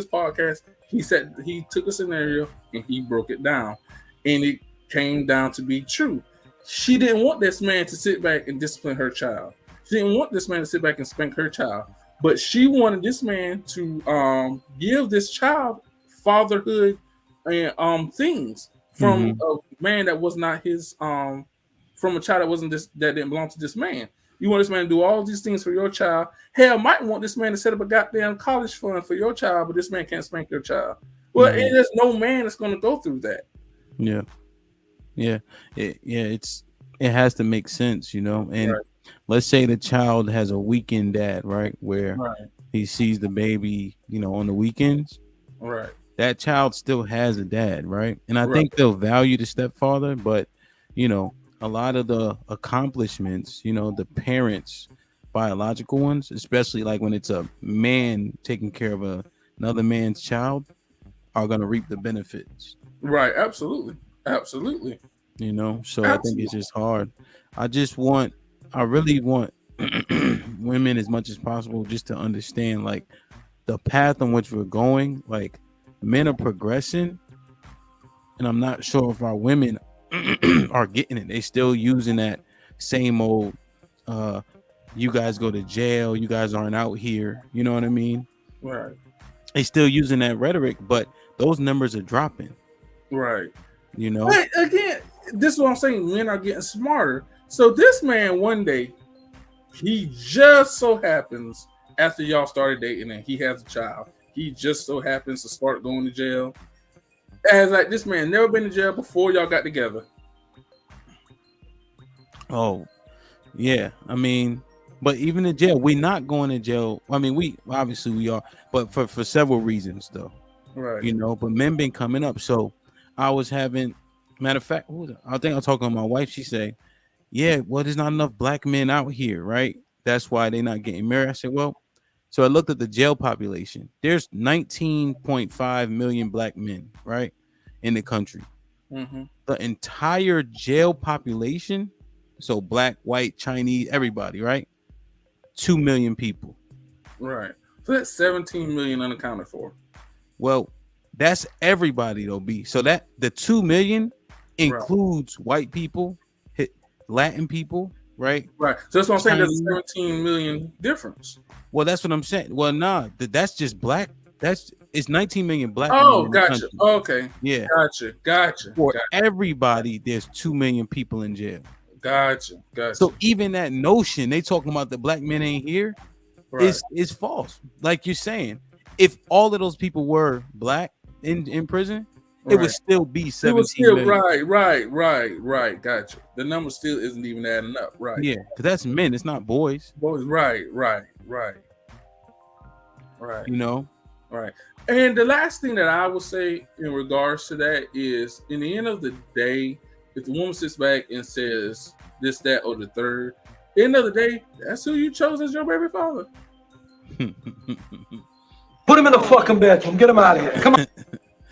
podcast. He said he took a scenario and he broke it down, and it came down to be true. She didn't want this man to sit back and discipline her child. She didn't want this man to sit back and spank her child. But she wanted this man to give this child fatherhood and things from a man that was not his, from a child that didn't belong to this man. You want this man to do all these things for your child. Hell, might want this man to set up a goddamn college fund for your child, but this man can't spank your child. Well, there's no man that's going to go through that. Yeah. It has to make sense, and. Right. Let's say the child has a weekend dad, right? Where he sees the baby, on the weekends. Right. That child still has a dad, right? And I think they'll value the stepfather, but, a lot of the accomplishments, the parents, biological ones, especially like when it's a man taking care of another man's child, are going to reap the benefits. Right. Absolutely. So absolutely. I think it's just hard. I really want women as much as possible just to understand like the path on which we're going. Like men are progressing, and I'm not sure if our women are getting it. They still using that same old you guys go to jail, you guys aren't out here, you know what I mean? Right. They still using that rhetoric, but those numbers are dropping. Right. But again, this is what I'm saying. Men are getting smarter. So this man, one day, he just so happens, after y'all started dating and he has a child, he just so happens to start going to jail. As like this man never been to jail before y'all got together. Oh, yeah. I mean, but even in jail, we're not going to jail. I mean, we are, but for several reasons though. Right. But men been coming up. So I was having, matter of fact, I think I was talking to my wife. She said, yeah, well, there's not enough black men out here, right? That's why they're not getting married. I said, well, so I looked at the jail population. There's 19.5 million black men, right, in the country. The entire jail population, so black, white, Chinese, everybody, right? 2 million people. Right. So that's 17 million unaccounted for. Well, that's everybody, though, B. So that the 2 million includes white people, Latin people, right? Right. So that's what I'm saying. There's 17 million difference. Well, that's what I'm saying. Well, nah, that's just black it's 19 million black women Oh, in the gotcha. country. Okay. Yeah. Gotcha. For everybody, there's 2 million people in jail. Gotcha. So even that notion they talking about the black men ain't here Right. is false. Like you're saying, if all of those people were black in prison, it would still be 17 million. Right. Gotcha. The number still isn't even adding up. Right. Yeah, because that's men, it's not boys. Boys. Right. You know. Right. And the last thing that I will say in regards to that is, in the end of the day, if the woman sits back and says this, that, or the third, end of the day, that's who you chose as your baby father. Put him in the fucking bedroom. Get him out of here. Come on.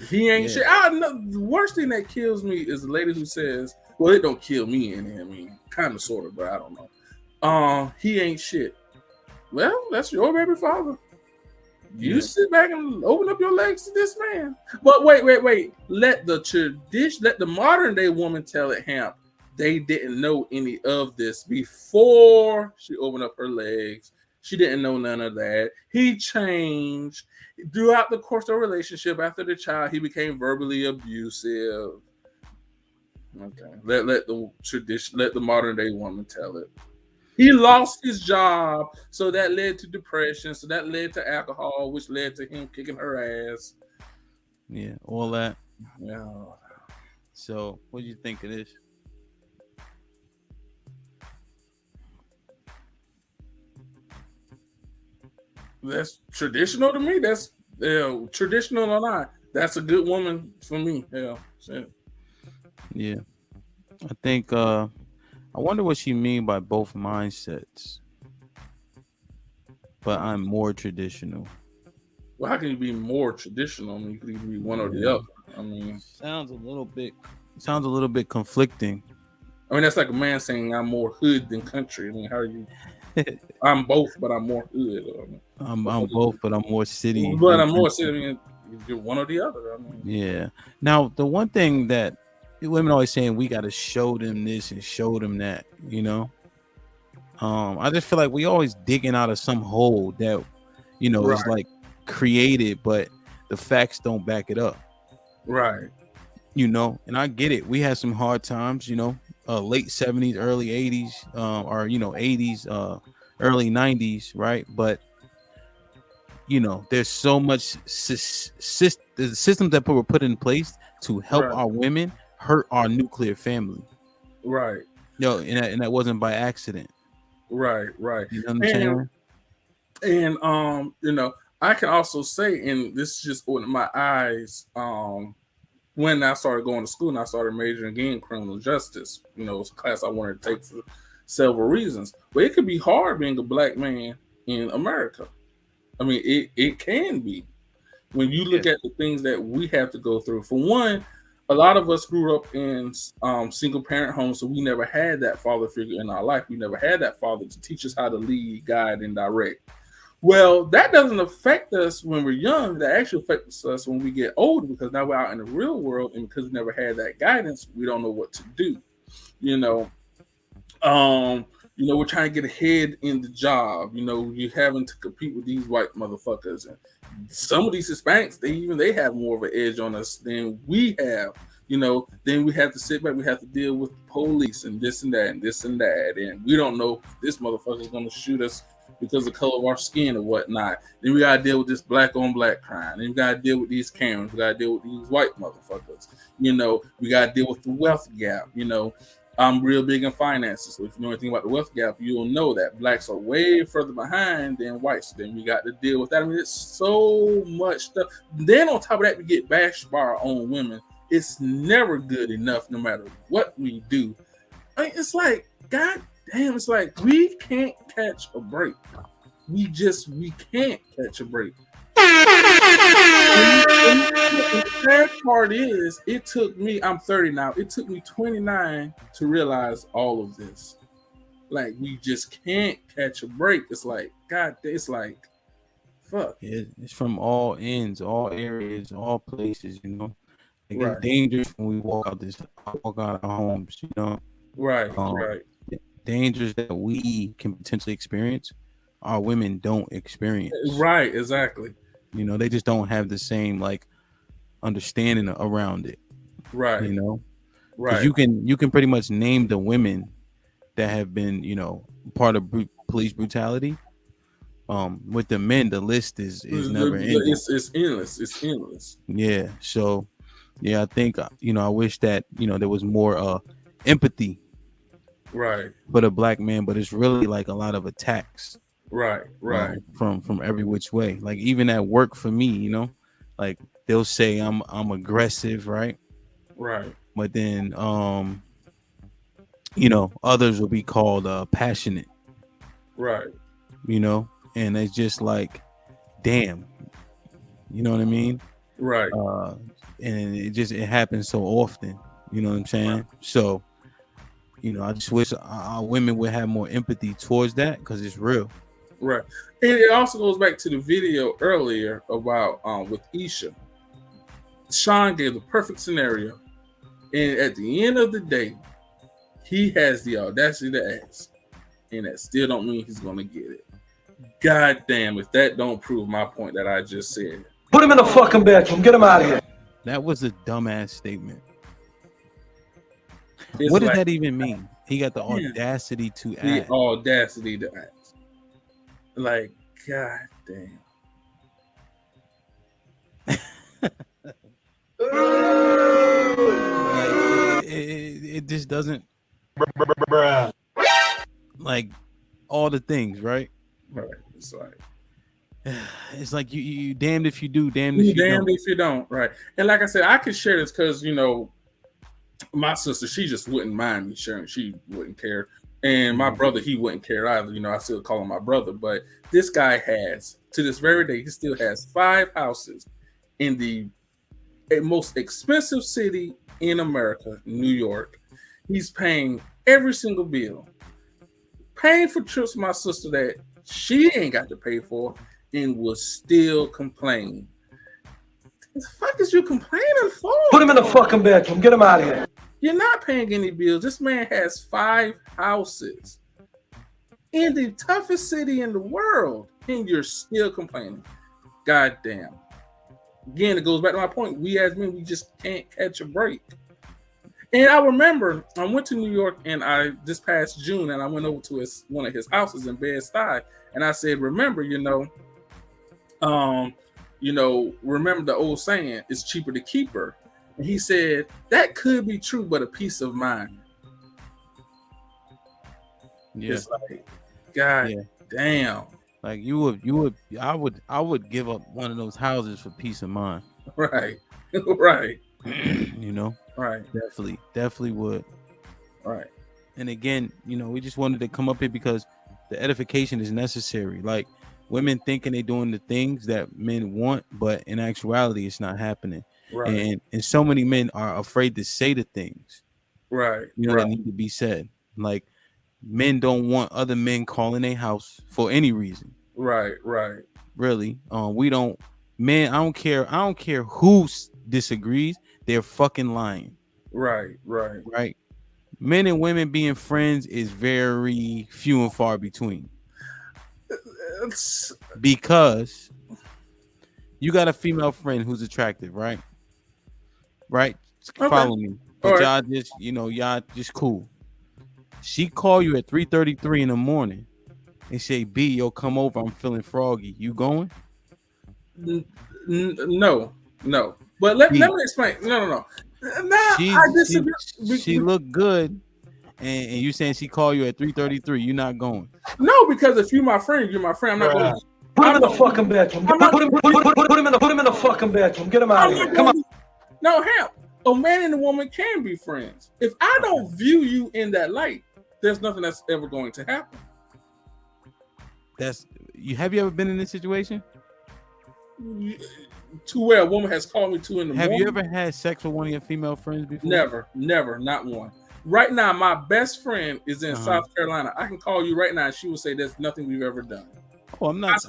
He ain't shit. The worst thing that kills me is the lady who says, well, it don't kill me in here. I mean, kind of, sort of, but I don't know. He ain't shit. Well, that's your baby father. You sit back and open up your legs to this man. But wait. Let the modern day woman tell it, Hamp. They didn't know any of this before she opened up her legs. She didn't know none of that. He changed throughout the course of the relationship. After the child, he became verbally abusive. Okay, let the modern day woman tell it. He lost his job, so that led to depression. So that led to alcohol, which led to him kicking her ass. Yeah, all that. Yeah. So, what do you think of this? That's traditional to me. That's traditional or not. That's a good woman for me. Yeah. I think I wonder what she mean by both mindsets. But I'm more traditional. Well, how can you be more traditional? I mean, you could either be one or the other. I mean, sounds a little bit conflicting. I mean, that's like a man saying I'm more hood than country. I mean, how are you? I'm both, but I'm more hood. I'm both, but I'm more city. But I'm more city. I mean, you're one or the other. I mean, yeah. Now, the one thing that women always saying, we got to show them this and show them that, you know. I just feel like we always digging out of some hole that, you know, is like created, but the facts don't back it up. Right. You know, and I get it. We had some hard times, you know, late 70s, early 80s, or, you know, 80s, early 90s, right? But, you know, there's so much the systems that were put in place to help our women hurt our nuclear family. Right. No, and that wasn't by accident. Right. You know what I'm saying? And you know, I can also say, and this just opened my eyes, when I started going to school and I started majoring in criminal justice. You know, it's a class I wanted to take for several reasons. But it could be hard being a black man in America. I mean, it can be. When you look at the things that we have to go through. For one, a lot of us grew up in single parent homes, so we never had that father figure in our life. We never had that father to teach us how to lead, guide, and direct. Well, that doesn't affect us when we're young. That actually affects us when we get older, because now we're out in the real world, and because we never had that guidance, we don't know what to do. You know, we're trying to get ahead in the job. You know, you're having to compete with these white motherfuckers, and some of these Hispanics, they have more of an edge on us than we have. You know, then we have to sit back. We have to deal with the police and this and that and this and that, and we don't know if this motherfucker is going to shoot us because of the color of our skin or whatnot. Then we gotta deal with this black on black crime. Then we gotta deal with these Karens. We gotta deal with these white motherfuckers. You know, we gotta deal with the wealth gap. You know, I'm real big in finances. So if you know anything about the wealth gap, you'll know that blacks are way further behind than whites. Then we got to deal with that. I mean, it's so much stuff. Then on top of that, we get bashed by our own women. It's never good enough, no matter what we do. I mean, it's like, God damn, it's like we can't catch a break. We can't catch a break. The sad part is, it took me, I'm 30 now, it took me 29 to realize all of this. Like, we just can't catch a break. It's like, God, it's like, fuck. It's from all ends, all areas, all places, you know. Like, it's dangerous when we walk out our homes, you know. Right. Dangers that we can potentially experience, our women don't experience. Right, exactly. You know, they just don't have the same like understanding around it. Right. You know, because Right. you can pretty much name the women that have been, you know, part of police brutality. With the men, the list is never ending. It's endless. It's endless. Yeah. So, yeah, I think you know, I wish that, you know, there was more empathy Right. for the black man, but it's really like a lot of attacks Right. Right. from every which way. Like even at work for me, you know, like they'll say I'm aggressive, right? Right. But then you know, others will be called passionate, Right. you know, and it's just like, damn, you know what I mean? Right. And it happens so often, you know what I'm saying? So, you know, I just wish our women would have more empathy towards that because it's real. Right. And it also goes back to the video earlier about with Isha. Sean gave the perfect scenario. And at the end of the day, he has the audacity to ask. And that still don't mean he's gonna get it. God damn, if that don't prove my point that I just said. Put him in the fucking bedroom. Get him out of here. That was a dumbass statement. It's What does like, that even mean? He got the Yeah. audacity to the ask. audacity to ask. Like, God damn. Like it just doesn't like all the things, right? Right. It's like It's like you damned if you do, damned you if you damned don't. if you don't. Right. And like I said, I could share this because my sister, she just wouldn't mind me sharing. She wouldn't care. And my brother, he wouldn't care either. You know, I still call him my brother. But this guy has, to this very day, he still has 5 houses in the most expensive city in America, New York. He's paying every single bill, paying for trips for my sister that she ain't got to pay for, and was still complaining. What the fuck is you complaining for? Put him in the fucking bedroom. Get him out of here. You're not paying any bills. This man has 5 houses in the toughest city in the world, and you're still complaining. God damn. Again, it goes back to my point. We as men, we just can't catch a break. And I remember I went to New York and this past June, and I went over to one of his houses in Bed-Stuy, and I said, remember, remember the old saying, it's cheaper to keep her. And he said, that could be true, but a peace of mind. Yeah. It's like, God damn. Like I would give up one of those houses for peace of mind. Right. Right. You know? Right. Definitely would. Right. And again, you know, we just wanted to come up here because the edification is necessary. Like women thinking they're doing the things that men want, but in actuality, it's not happening. Right. And so many men are afraid to say the things, Right. you know, that need to be said. Like men don't want other men calling their house for any reason. Right. Right. Really. We don't. Men, I don't care who disagrees. They're fucking lying. Right. Right. Right. Men and women being friends is very few and far between. Because you got a female friend who's attractive, right? Right? Okay. Follow me. But All y'all just, y'all just cool. She call you at 3:33 in the morning and say, B, yo, come over. I'm feeling froggy. You going? No. But let me explain. No. I disagree. She looked good. And you saying she called you at 3:33. You're not going. No, because if you're my friend, you're my friend. I'm not going to. Put him in the fucking bedroom. Put him in the fucking bedroom. Get him out of here. Come on. No, hell, a man and a woman can be friends. If I don't view you in that light, there's nothing that's ever going to happen. Have you ever been in this situation? To where a woman has called me 2 in the morning. Have you ever had sex with one of your female friends before? Never, not one. Right now, my best friend is in South Carolina. I can call you right now, and she will say there's nothing we've ever done. Oh, I'm not.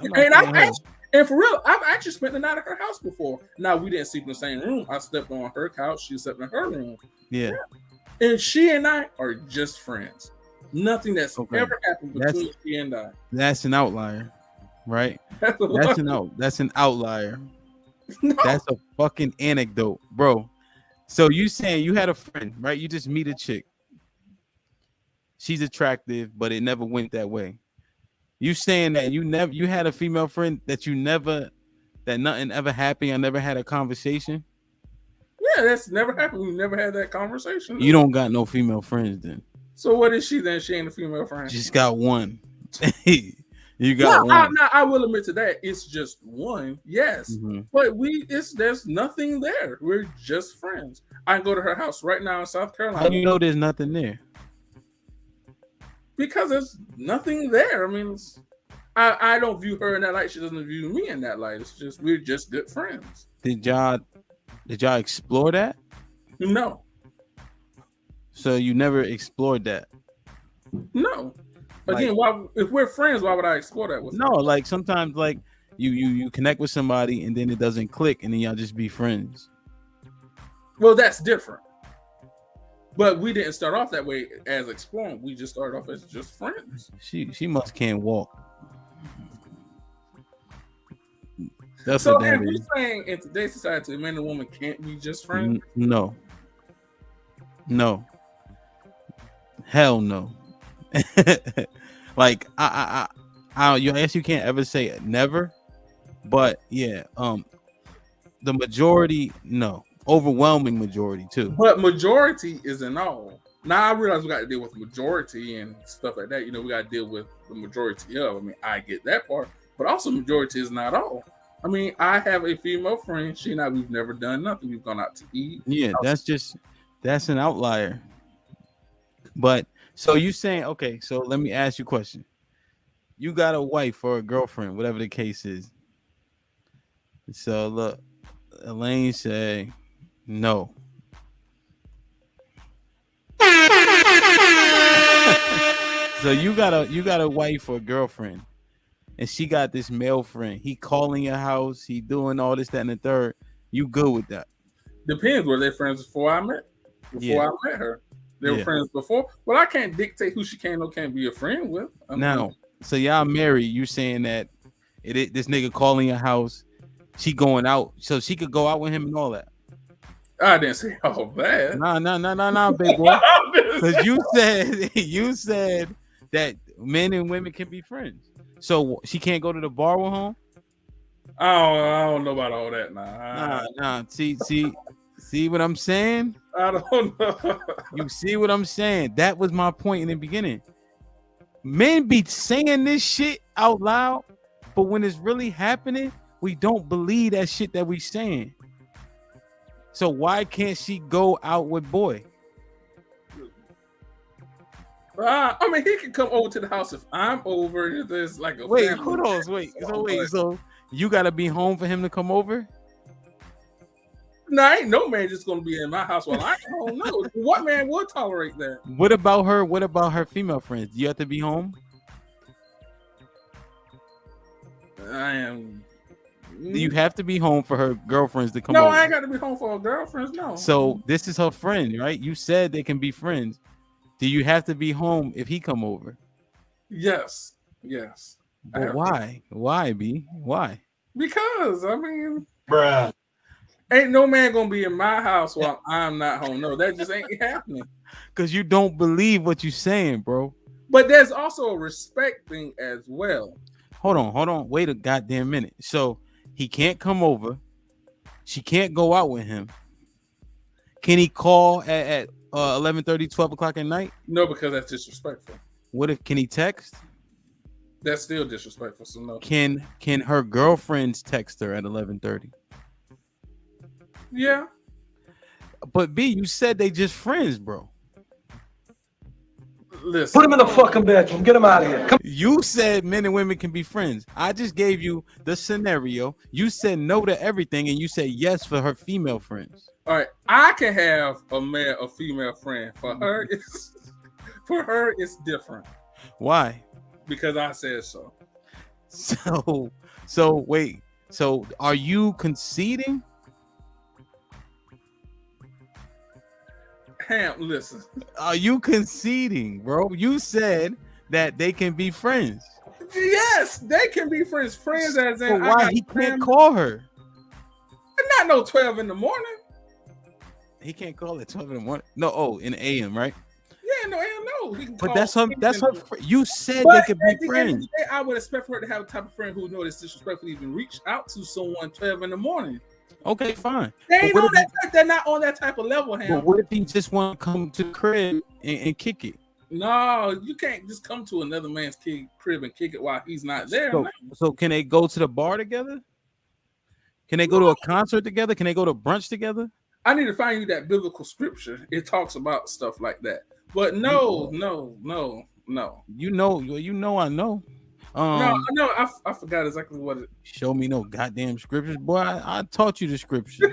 And for real, I've actually spent the night at her house before. Now, we didn't sleep in the same room. I slept on her couch. She slept in her room. Yeah. And she and I are just friends. Nothing that's ever happened between she and I. That's an outlier. right? That's That's an outlier. That's a fucking anecdote, bro. So you saying you had a friend, right? You just meet a chick. She's attractive, but it never went that way. You saying that you had a female friend that that nothing ever happened. I never had a conversation. Yeah, that's never happened. We never had that conversation. You don't got no female friends then. So what is she then? She ain't a female friend. Just got one. You got one. I will admit to that. It's just one, yes. Mm-hmm. But there's nothing there. We're just friends. I can go to her house right now in South Carolina. How do you know there's nothing there? Because there's nothing there. I mean, I don't view her in that light. She doesn't view me in that light. It's just we're just good friends. Did y'all explore that? No. So you never explored that? No. Again, why? If we're friends, why would I explore that with No, her? like sometimes like you connect with somebody and then it doesn't click and then y'all just be friends. Well, that's different. But we didn't start off that way as exploring. We just started off as just friends. She must can't walk. That's So what that if you're is. saying in today's society, a man and woman can't be just friends? No. Hell no. Like I guess you can't ever say never, but yeah, the majority, no, overwhelming majority too. But majority isn't all. Now I realize we got to deal with majority and stuff like that. You know, we got to deal with the majority of. I mean, I get that part, but also majority is not all. I mean, I have a female friend. She and I, we've never done nothing. We've gone out to eat. Yeah, that's an outlier. But so you saying, okay, so let me ask you a question. You got a wife or a girlfriend, whatever the case is. So look, Elaine say no. So you got a wife or a girlfriend, and she got this male friend. He calling your house, he doing all this, that, and the third. You good with that? Depends. Were they friends before I met her? They were friends before. Well, I can't dictate who she can or can't be a friend with. Now, so y'all married. You saying that this nigga calling your house, she going out, so she could go out with him and all that. I didn't say all that. No, big boy. Because you said that men and women can be friends. So she can't go to the bar with him? I don't know about all that now. Nah. See what I'm saying? I don't know. You see what I'm saying? That was my point in the beginning. Men be saying this shit out loud, but when it's really happening, we don't believe that shit that we saying. So why can't she go out with boy? I mean, he can come over to the house if I'm over. There's like a wait, family. hold on, So you gotta be home for him to come over? No, ain't no man just gonna be in my house while I ain't home. No, what man would tolerate that? What about her? What about her female friends? Do you have to be home? I am. Do you have to be home for her girlfriends to come No, over? I ain't got to be home for her girlfriends. No. So this is her friend, right? You said they can be friends. Do you have to be home if he come over? Yes. But why? Why, B? Why? Because I mean, Bruh. ain't no man gonna be in my house while I'm not home. No, that just ain't happening. Because you don't believe what you're saying, bro. But there's also a respect thing as well. Hold on. Wait a goddamn minute. So he can't come over. She can't go out with him. Can he call at 11:30, 12 o'clock at night? No, because that's disrespectful. Can he text? That's still disrespectful. So no. Can her girlfriends text her at 11:30? Yeah. But B, you said they just friends, bro. Listen. Put him in the fucking bedroom. Get him out of here. Come. You said men and women can be friends. I just gave you the scenario. You said no to everything, and you said yes for her female friends. All right, I can have a female friend. For her, it's different. Why? Because I said so. So wait. So are you conceding? Ham, listen. Are you conceding, bro? You said that they can be friends. Yes, they can be friends. Friends as in So why he can't call her? Not no 12 in the morning. He can't call at 12 in the morning. No, in the AM, right? Yeah, no, hell no. He can But call that's her. That's her. You said they But could at be the end of the friends. day, I would expect for her to have a type of friend who knows it's disrespectful to even reach out to someone 12 in the morning. Okay, fine. They ain't But on that type, they're not on that type of level, But Ham. what if he just want to come to the crib and kick it? No, you can't just come to another man's crib and kick it while he's not there. So can they go to the bar together? Can they go to a concert together? Can they go to brunch together? I need to find you that biblical scripture. It talks about stuff like that. But no. You know, I know. I forgot exactly what it. Show me no goddamn scriptures, boy. I taught you the scripture.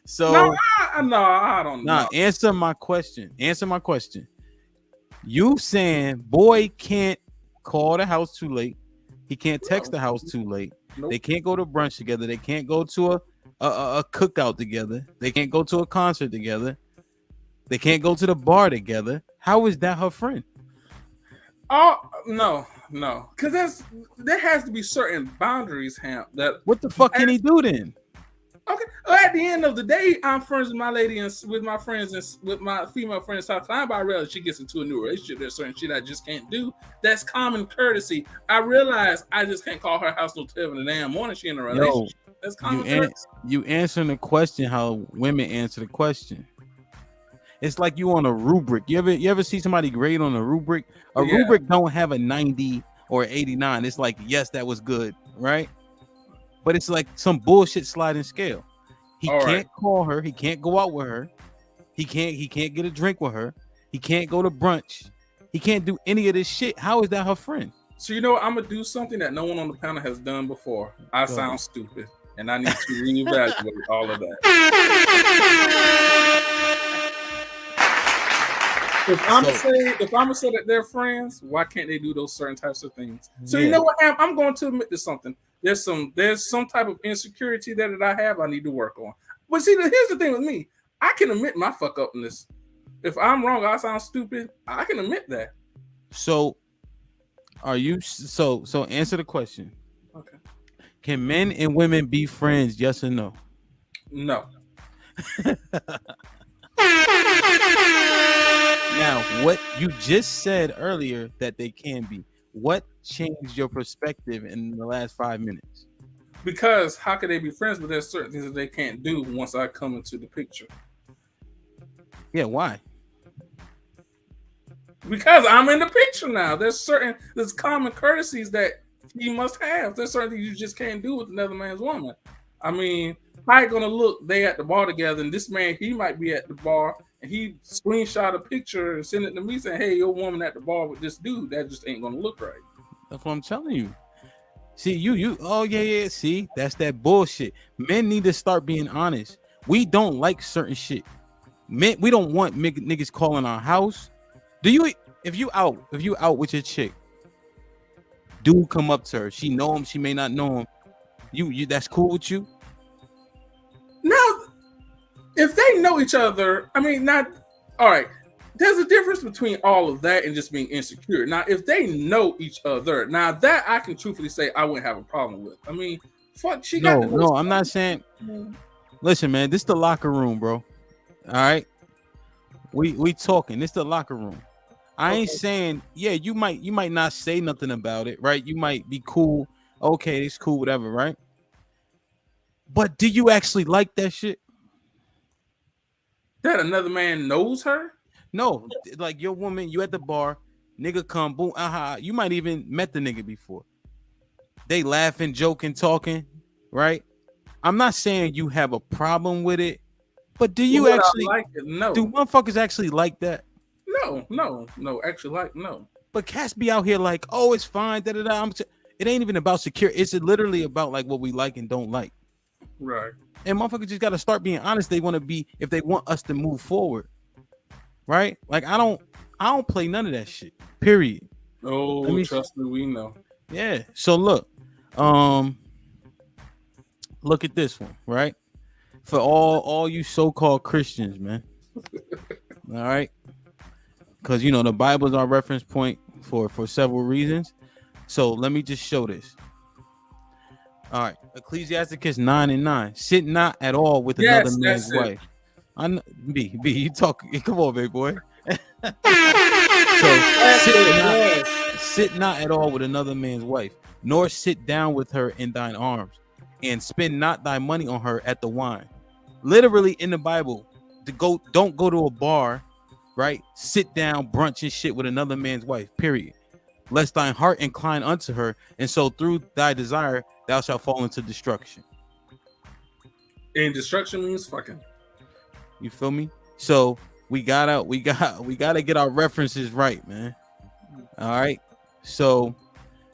So I don't know. Answer my question. You saying boy can't call the house too late. He can't text the house too late. Nope. They can't go to brunch together. They can't go to a cookout together. They can't go to a concert together. They can't go to the bar together. How is that her friend? Oh no, because there has to be certain boundaries, Ham. That what the fuck can he do then? Okay, well, at the end of the day, I'm friends with my lady and with my friends and with my female friends. Talk time by real, she gets into a new relationship. There's certain shit I just can't do. That's common courtesy. I realize I just can't call her house no 12 in the damn morning. She in a relationship. That's common courtesy. You answering the question how women answer the question. It's like you on a rubric. You ever see somebody grade on a rubric? A rubric don't have a 90 or 89. It's like, yes, that was good, right? But it's like some bullshit sliding scale. He can't call her. He can't go out with her. He can't get a drink with her. He can't go to brunch. He can't do any of this shit. How is that her friend? So you know, I'm gonna do something that no one on the panel has done before. I sound stupid, and I need to reevaluate all of that. If I'm gonna say that they're friends, why can't they do those certain types of things? So you know what, I'm going to admit to something. There's some type of insecurity that I have I need to work on. But see, here's the thing with me. I can admit my fuck upness. If I'm wrong, I sound stupid. I can admit that. So are you so answer the question. Okay. Can men and women be friends? Yes or no? No. Now, what you just said earlier that they can be, what changed your perspective in the last 5 minutes? Because how could they be friends? But there's certain things that they can't do once I come into the picture. Yeah, why? Because I'm in the picture now. There's common courtesies that he must have. There's certain things you just can't do with another man's woman. I mean, how you gonna look? They at the bar together, and this man, he might be at the bar, and he screenshot a picture and send it to me saying, "Hey, your woman at the bar with this dude." That just ain't gonna look right. That's what I'm telling you. See, you. Oh yeah. See, that's that bullshit. Men need to start being honest. We don't like certain shit. Men, we don't want niggas calling our house. Do you? If you out with your chick, dude come up to her. She know him. She may not know him. You. That's cool with you? Now, if they know each other, I mean, not all right. There's a difference between all of that and just being insecure. Now, if they know each other, now that I can truthfully say I wouldn't have a problem with. I mean, fuck, she got no. I'm not saying. Listen, man, this the locker room, bro. All right, we talking. This the locker room. I ain't saying, yeah, you might not say nothing about it, right? You might be cool. Okay, it's cool, whatever, right? But do you actually like that shit? That another man knows her? No, like your woman, you at the bar, nigga come, boom, you might even met the nigga before. They laughing, joking, talking, right? I'm not saying you have a problem with it, but do you actually like it? No. Do motherfuckers actually like that? No. Actually, like no. But cats be out here like, oh, it's fine. It ain't even about security. It's literally about like what we like and don't like. Right. And motherfuckers just gotta start being honest. They want to be if they want us to move forward. Right? Like I don't play none of that shit. Period. Oh, trust me, we know. Yeah. So look at this one, right? For all you so-called Christians, man. All right. Because the Bible is our reference point for several reasons. So let me just show this. All right, Ecclesiasticus 9:9. Sit not at all with another Yes, man's that's it. wife. I know, B, you talk. Come on, big boy. So That's it. Yes. sit not at all with another man's wife, nor sit down with her in thine arms, and spend not thy money on her at the wine. Literally in the Bible, don't go to a bar, right? Sit down, brunch and shit with another man's wife. Period. Lest thine heart incline unto her, and so through thy desire thou shalt fall into destruction. And destruction means fucking. You feel me? So we gotta get our references right, man. All right. So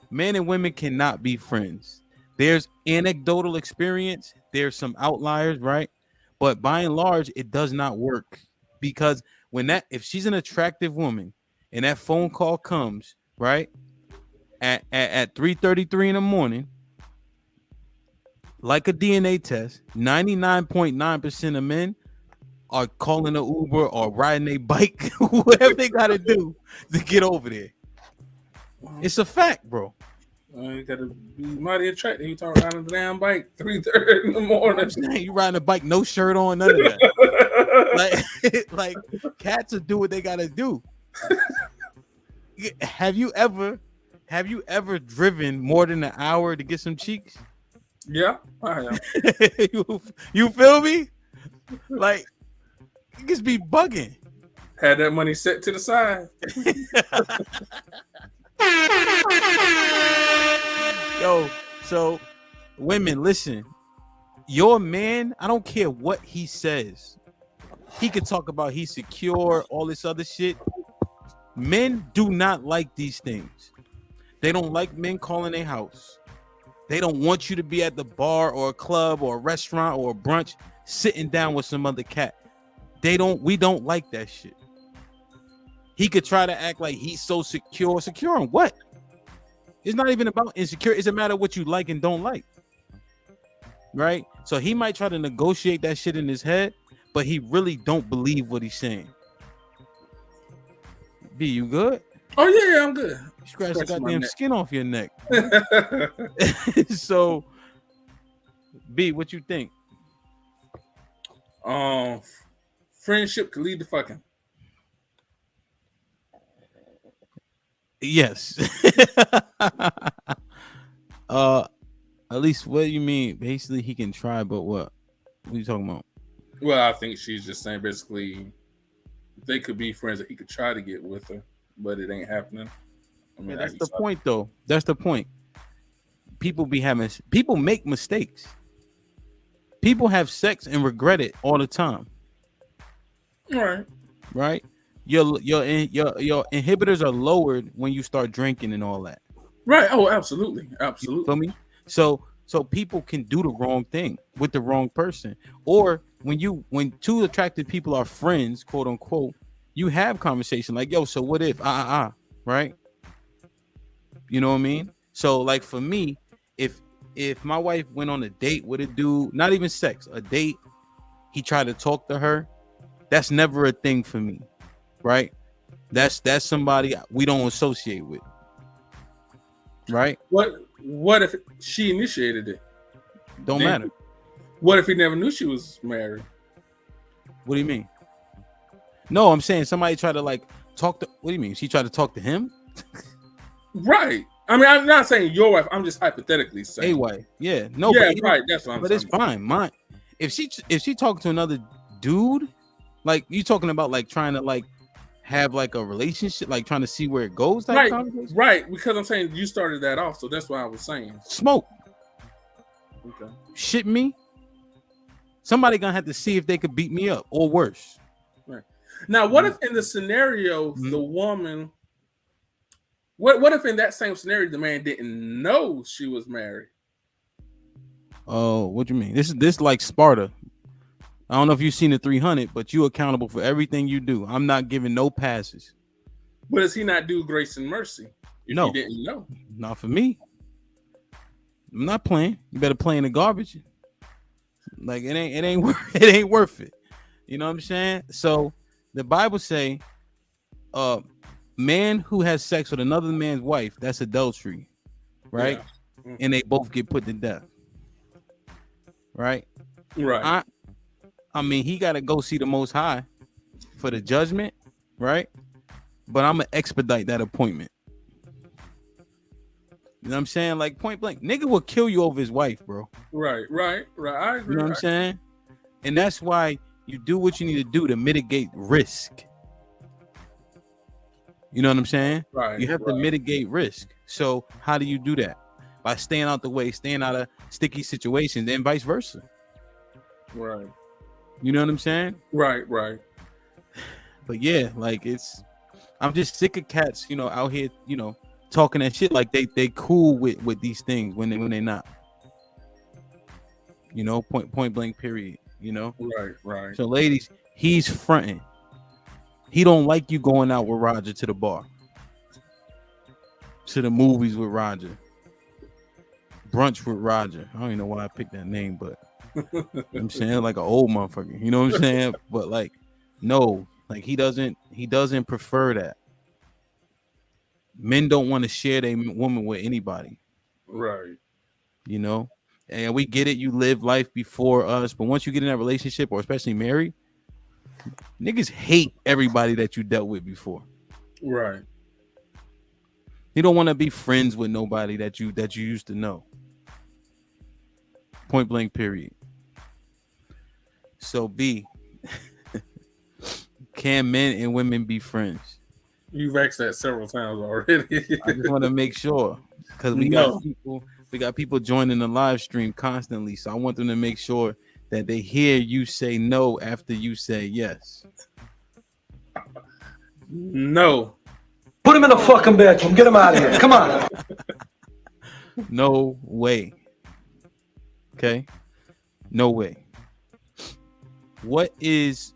men and women cannot be friends. There's anecdotal experience. There's some outliers, right? But by and large, it does not work, because if she's an attractive woman and that phone call comes, right, at 3:33 in the morning, like a DNA test, 99.9% of men are calling an Uber or riding a bike, whatever they gotta do to get over there. It's a fact, bro. You gotta be mighty attractive. You talking about a damn bike 3:30 in the morning. You riding a bike, no shirt on, none of that. like cats will do what they gotta do. Have you ever driven more than an hour to get some cheeks? Yeah, I am. you feel me? Like, you just be bugging. Had that money set to the side. Yo, so women, listen. Your man, I don't care what he says. He could talk about he's secure, all this other shit. Men do not like these things. They don't like men calling their house. They don't want you to be at the bar or a club or a restaurant or a brunch sitting down with some other cat. We don't like that shit. He could try to act like he's so secure. Secure on what? It's not even about insecure. It's a matter of what you like and don't like. Right? So he might try to negotiate that shit in his head, but he really don't believe what he's saying. B, you good? Oh yeah, I'm good. You scratch the goddamn skin off your neck. So, B, what you think? Friendship could lead to fucking. Yes. At least what do you mean? Basically, he can try, but what? What are you talking about? Well, I think she's just saying basically they could be friends that he could try to get with her, but it ain't happening. I mean, that's the point, though. That's the point. People make mistakes. People have sex and regret it all the time. Right. Your inhibitors are lowered when you start drinking and all that. Right. Oh, absolutely. You feel me? So people can do the wrong thing with the wrong person. Or when two attractive people are friends, quote unquote, you have conversation like, yo, so what if right? You know what I mean? So like for me, if my wife went on a date with a dude, not even sex, a date, he tried to talk to her, that's never a thing for me. Right? That's somebody we don't associate with. Right? What if she initiated it? Don't matter. What if he never knew she was married? What do you mean? No, I'm saying somebody tried to like talk to. What do you mean? She tried to talk to him? Right. I mean, I'm not saying your wife. I'm just hypothetically saying. A wife. Yeah. No. Yeah. Right. That's what I'm saying. But it's fine. Mine. If she talked to another dude, like you talking about, like trying to like have like a relationship, like trying to see where it goes. Right. Because I'm saying you started that off, so that's why I was saying. Smoke. Okay. Shit me. Somebody gonna have to see if they could beat me up or worse. Right. Now, what if in the scenario the woman? What if in that same scenario the man didn't know she was married? Oh, what do you mean? This like Sparta. I don't know if you've seen the 300, but you accountable for everything you do. I'm not giving no passes. But does he not do grace and mercy if no, he didn't know? Not for me. I'm not playing. You better play in the garbage. Like it ain't worth it. You know what I'm saying? So the Bible say, man who has sex with another man's wife, that's adultery, right? Yeah. And they both get put to death, right? Right. I mean, he got to go see the Most High for the judgment, right? But I'm gonna expedite that appointment. You know what I'm saying? Like point blank, nigga will kill you over his wife, bro. Right. I agree. You know what I'm saying? And that's why you do what you need to do to mitigate risk. You know what I'm saying? Right. You have to mitigate risk. So how do you do that? By staying out the way, staying out of sticky situations, and vice versa. Right. You know what I'm saying? Right. But yeah, like I'm just sick of cats, out here, talking that shit like they cool with these things when they're not. Point blank period. Right. So ladies, he's fronting. He don't like you going out with Roger to the bar, to the movies with Roger, brunch with Roger. I don't even know why I picked that name, but I'm saying like an old motherfucker. You know what I'm saying? But like, no, like he doesn't prefer that. Men don't want to share their woman with anybody. Right. And we get it. You live life before us, but once you get in that relationship, or especially married, niggas hate everybody that you dealt with before. Right. You don't want to be friends with nobody that you used to know. Point blank period. So B, can men and women be friends? You've asked that several times already. I just want to make sure, because we got people joining the live stream constantly. So I want them to make sure that they hear you say no after you say yes. No. Put him in the fucking bedroom. Get him out of here. Come on. No way. Okay? No way. What is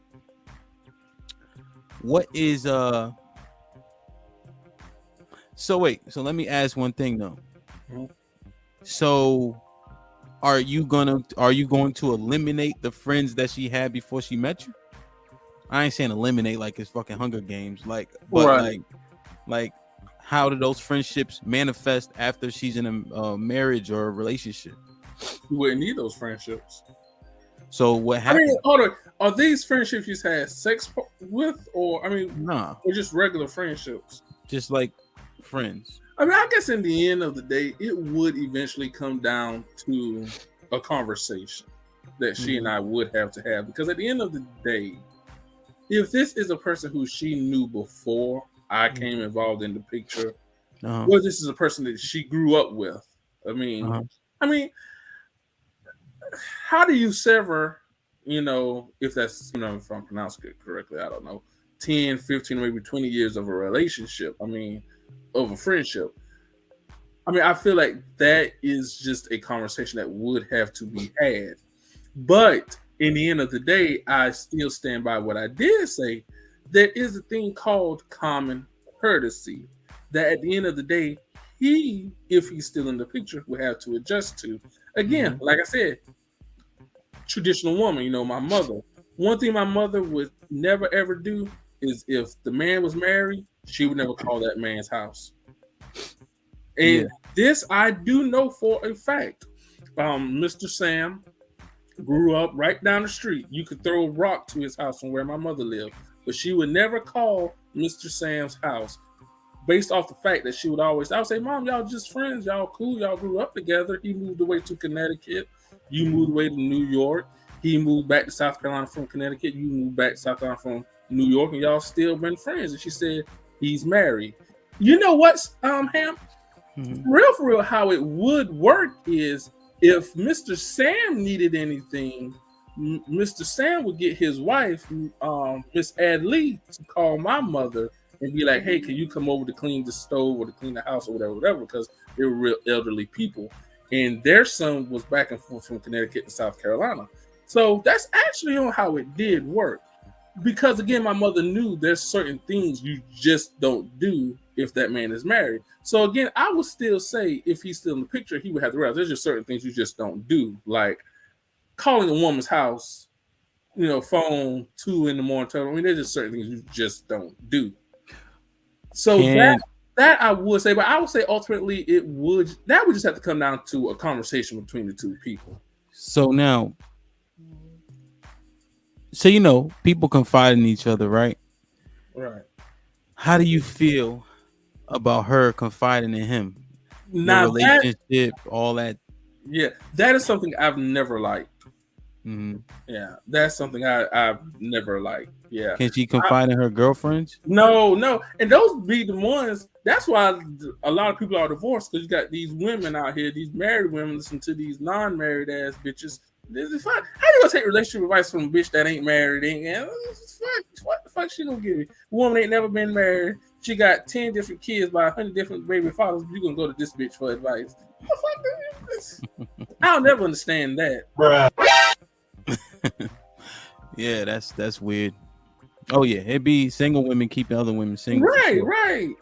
so let me ask one thing though. So are you going to eliminate the friends that she had before she met you? I ain't saying eliminate like it's fucking Hunger Games, but right. like how do those friendships manifest after she's in a marriage or a relationship? You wouldn't need those friendships. So what happened? I mean, hold on. Are these friendships you've had sex with, or nah, or just regular friendships? Just like friends. I mean, I guess in the end of the day, it would eventually come down to a conversation that she and I would have to have, because at the end of the day, if this is a person who she knew before I came involved in the picture, or this is a person that she grew up with, I mean, how do you sever, if that's, if I'm pronouncing it correctly, I don't know, 10, 15, maybe 20 years of a relationship, of a friendship. I feel like that is just a conversation that would have to be had. But in the end of the day, I still stand by what I did say. There is a thing called common courtesy that at the end of the day, if he's still in the picture, will have to adjust to. Again, like I said, traditional woman, my mother. One thing my mother would never ever do is, if the man was married, she would never call that man's house. And this I do know for a fact. Mr. Sam grew up right down the street. You could throw a rock to his house from where my mother lived, but she would never call Mr. Sam's house, based off the fact that I would say, Mom, y'all just friends, y'all cool, y'all grew up together. He moved away to Connecticut, you moved away to New York, he moved back to South Carolina from Connecticut, you moved back to South Carolina from New York, and y'all still been friends. And she said, he's married. You know what, Ham? For real, how it would work is, if Mr. Sam needed anything, Mr. Sam would get his wife, Miss Adley, to call my mother and be like, hey, can you come over to clean the stove or to clean the house or whatever, because they were real elderly people. And their son was back and forth from Connecticut to South Carolina. So that's actually on how it did work. Because again, my mother knew there's certain things you just don't do if that man is married. So again, I would still say, if he's still in the picture, he would have to realize there's just certain things you just don't do, like calling a woman's house, phone 2 a.m. There's just certain things you just don't do. So Can that I would say, but I would say ultimately would just have to come down to a conversation between the two people. so now, so people confide in each other, right? Right. How do you feel about her confiding in him? Your Now that relationship, all that. that is something I've never liked. Mhm. Yeah, that's something I've never liked. Yeah. Can she confide in her girlfriends? No, and those be the ones. That's why a lot of people are divorced because you got these women out here, these married women, listen to these non-married ass bitches. This is fine. How you gonna take relationship advice from a bitch that ain't married? What the fuck she gonna give you? Woman ain't never been married. She got 10 different kids by 100 different baby fathers. You gonna go to this bitch for advice? What the fuck is this? I'll never understand that. Bruh. Yeah, that's weird. Oh yeah, it'd be single women keeping other women single. For sure. Right.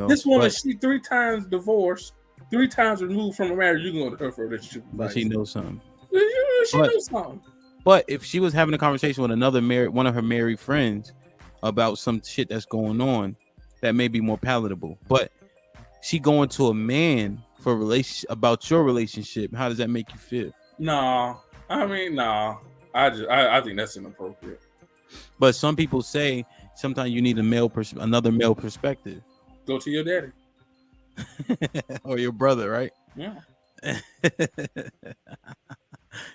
This woman, she 3 times divorced, 3 times removed from a marriage. You going to her for a relationship advice? But she knows something. She knows something. But if she was having a conversation with one of her married friends about some shit that's going on, that may be more palatable. But she going to a man for about your relationship. How does that make you feel? Nah. I think that's inappropriate. But some people say sometimes you need another male perspective. Go to your daddy or your brother, right? Yeah.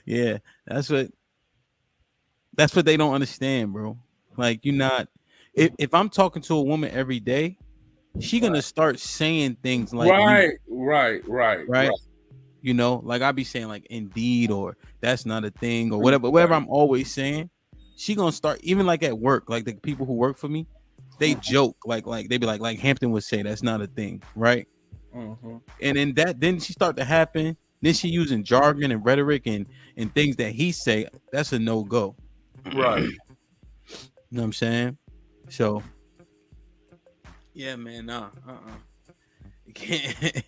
Yeah, that's what they don't understand, bro. Like you're not. If I'm talking to a woman every day, she gonna start saying things like right. Like I be saying like indeed or that's not a thing or whatever I'm always saying. She gonna start even like at work, like the people who work for me, they joke like they be like Hampton would say that's not a thing, right? Mm-hmm. And then she start to happen. Then she using jargon and rhetoric and things that he say. That's a no go. Right. You know what I'm saying? So yeah, man, nah, it can't.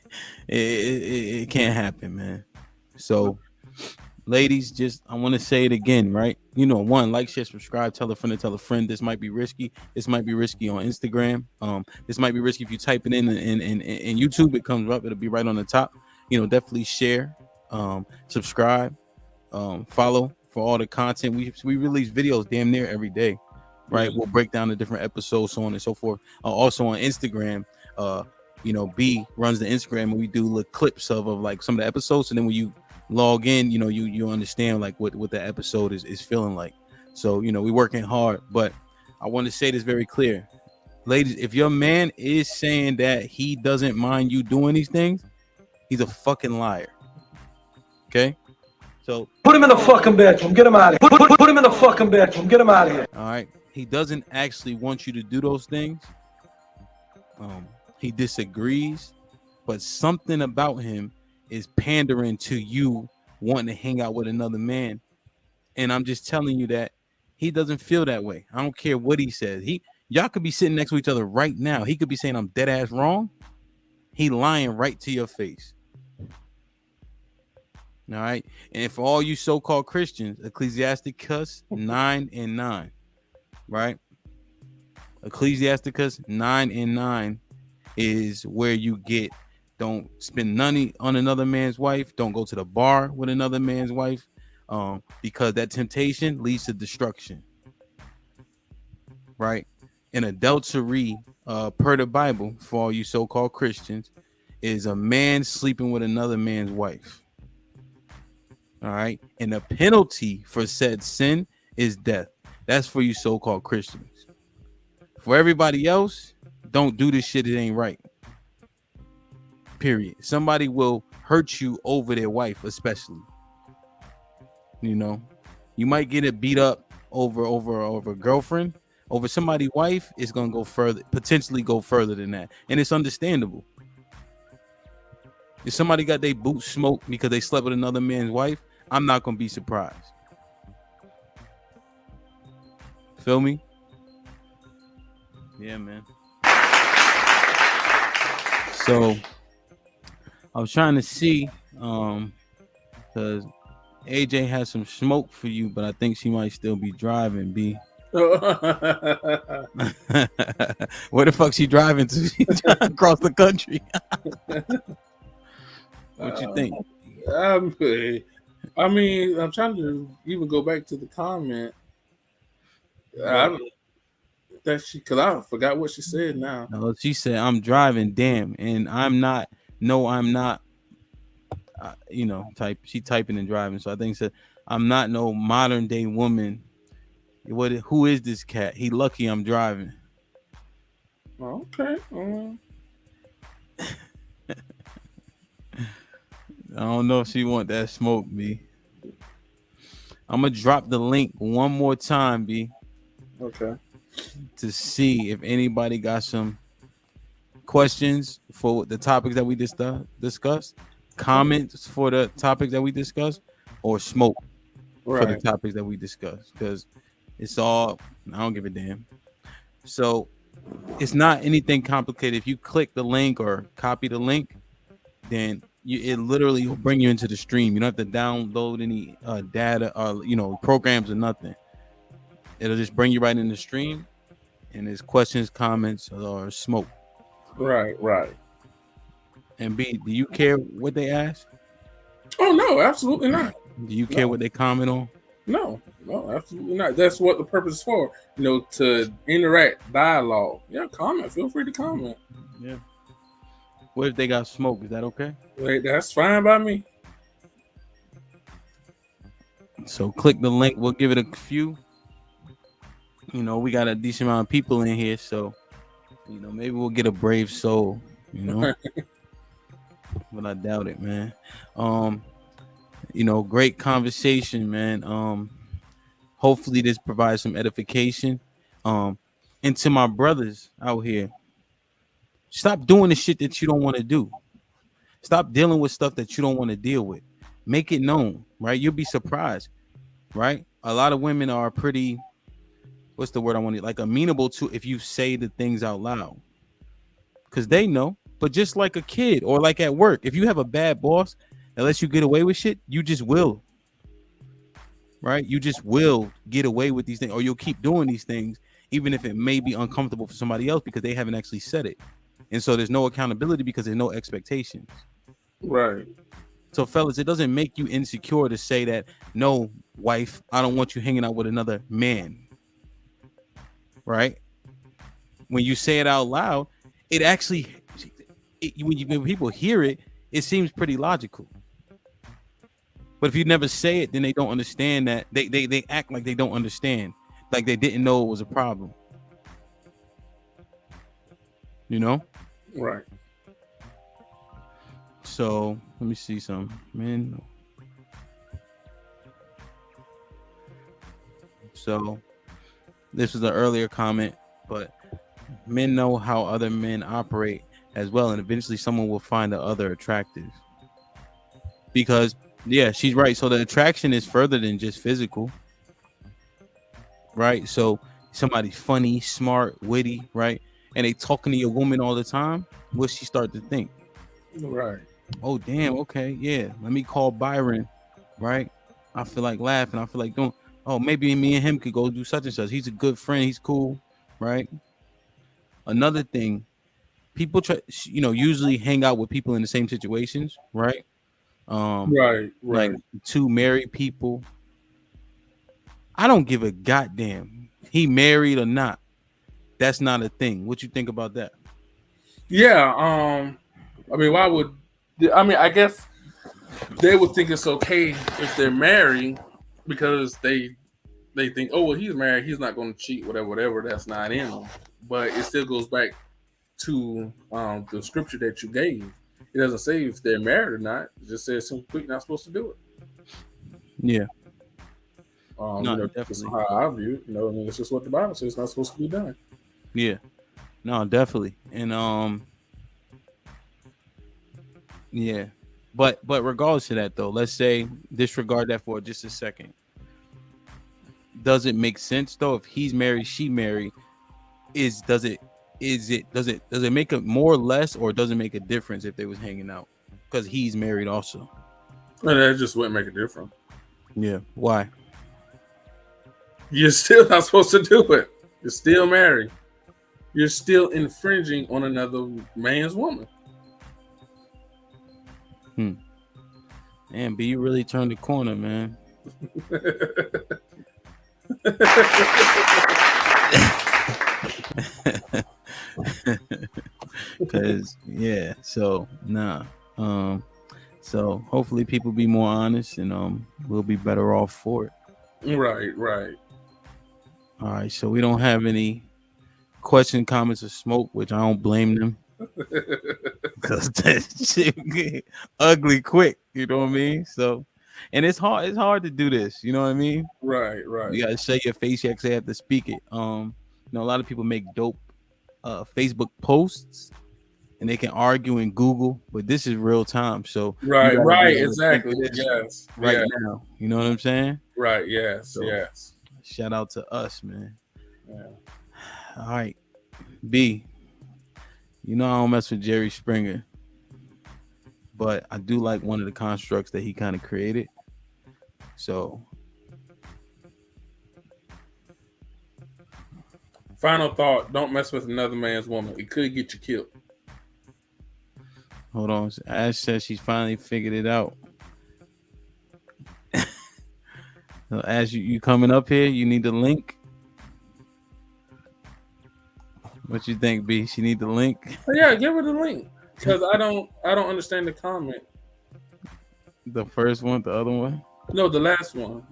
it can't happen, man. So, ladies, just I want to say it again, right? One, like, share, subscribe, tell a friend to tell a friend. This might be risky. This might be risky on Instagram. This might be risky if you type it in YouTube. It comes up. It'll be right on the top. Definitely share, subscribe, follow for all the content. We release videos damn near every day, right? We'll break down the different episodes, so on and so forth. Also on Instagram, B runs the Instagram, and we do little clips of like some of the episodes, and then when you log in, you understand like what the episode is feeling like. So we working hard, but I want to say this very clear, ladies. If your man is saying that he doesn't mind you doing these things, he's a fucking liar. Okay, so Put him in the fucking bedroom. Get him out of here. Put him in the fucking bedroom. Get him out of here. All right, he doesn't actually want you to do those things. He disagrees, but something about him is pandering to you wanting to hang out with another man. And I'm just telling you that he doesn't feel that way. I don't care what he says. Y'all could be sitting next to each other right now. He could be saying I'm dead ass wrong. He lying right to your face. All right. And for all you so-called Christians, Ecclesiasticus 9:9, right? Ecclesiasticus 9:9 is where you get don't spend money on another man's wife. Don't go to the bar with another man's wife, because that temptation leads to destruction. Right? And adultery, per the Bible, for all you so-called Christians, is a man sleeping with another man's wife. All right. And the penalty for said sin is death. That's for you so-called Christians. For everybody else, don't do this shit. It ain't right. Period. Somebody will hurt you over their wife, especially. You might get it beat up over a girlfriend. Over somebody's wife, it's gonna go further, potentially go further than that, and it's understandable. If somebody got their boots smoked because they slept with another man's wife, I'm not gonna be surprised. Feel me? Yeah, man. So I was trying to see, because AJ has some smoke for you, but I think she might still be driving. B. Where the fuck she driving to? She driving across the country. What you think? I'm, I mean, I'm trying to even go back to the comment. I, that she, cause I forgot what she said now. No, she said, "I'm driving, damn, and I'm not. No, I'm not. Type. She typing and driving. So I think said, I'm not no modern day woman. What? Who is this cat? He lucky I'm driving. Okay. I don't know if she want that smoke, B. I'm gonna drop the link one more time, B, Okay. to see if anybody got some questions for the topics that we discussed, comments for the topics that we discussed, or smoke for the Right. topics that we discussed. Because it's all, I don't give a damn. So it's not anything complicated. If you click the link or copy the link, then it literally will bring you into the stream. You don't have to download any data or programs or nothing. It'll just bring you right in the stream, and there's questions, comments, or smoke. Right. Right. And B, do you care what they ask? Oh no, absolutely not. Do you care what they comment on? No, absolutely not. That's what the purpose is for. To interact, dialogue. Yeah, comment. Feel free to comment. Yeah. What if they got smoke? Is that okay? Wait, that's fine by me. So click the link. We'll give it a few. We got a decent amount of people in here, so maybe we'll get a brave soul. But I doubt it, man. Great conversation, man. Hopefully this provides some edification. And to my brothers out here, stop doing the shit that you don't want to do. Stop dealing with stuff that you don't want to deal with. Make it known, right? You'll be surprised, right? A lot of women are pretty, what's the word I want to, like, amenable to if you say the things out loud. Because they know. But just like a kid or like at work, if you have a bad boss that lets you get away with shit, you just will. Right? You just will get away with these things, or you'll keep doing these things, even if it may be uncomfortable for somebody else because they haven't actually said it. And so there's no accountability because there's no expectations. Right. So, fellas, it doesn't make you insecure to say that, no, wife, I don't want you hanging out with another man. Right? When you say it out loud, it actually, when people hear it, it seems pretty logical. But if you never say it, then they don't understand that. They act like they don't understand, like they didn't know it was a problem. Right. So let me see some men. So this was an earlier comment, but men know how other men operate as well, and eventually someone will find the other attractive. Because yeah, she's right. So the attraction is further than just physical, right? So somebody's funny, smart, witty, right? And they talking to your woman all the time. What she start to think? Right. Oh damn, okay, yeah. Let me call Byron, right? I feel like laughing. I feel like doing. Oh, maybe me and him could go do such and such. He's a good friend. He's cool, right? Another thing, people usually hang out with people in the same situations, right? Right. Like two married people. I don't give a goddamn he married or not. That's not a thing. What you think about that? Yeah. I mean, why would? I guess they would think it's okay if they're married because they think, oh well, he's married, he's not going to cheat, whatever. That's not in them. But it still goes back to the scripture that you gave. It doesn't say if they're married or not. It just says simply not supposed to do it. Yeah. Definitely. That's how I view it. It's just what the Bible says. It's not supposed to be done. Yeah. No, definitely. And yeah. But regardless of that though, let's say disregard that for just a second. Does it make sense though if he's married, she married? Does it make it more or less, or does it make a difference if they was hanging out? Because he's married also. And that just wouldn't make a difference. Yeah. Why? You're still not supposed to do it. You're still married. You're still infringing on another man's woman. Man, B, you really turned the corner, man. Cause yeah, so nah. So hopefully people be more honest and we'll be better off for it. Right. All right, so we don't have any question, comments, or smoke, which I don't blame them. Because that shit get ugly quick, you know what I mean? So and it's hard to do this, you know what I mean? Right. You gotta show your face, you actually have to speak it. You know, a lot of people make dope Facebook posts and they can argue in Google, but this is real time. So you gotta be Right. able to think Exactly. of this Yes. right now. You know what I'm saying? Right. Yes. So, yes. Shout out to us, man. Yeah. All right. B. You know I don't mess with Jerry Springer, but I do like one of the constructs that he kind of created. So Final thought: don't mess with another man's woman. It could get you killed. hold on. Ash says she's finally figured it out. So Ash, you coming up here? You need the link. What you think, B? She need the link? But yeah, give her the link because I don't understand the comment. The first one, the other one? No, the last one.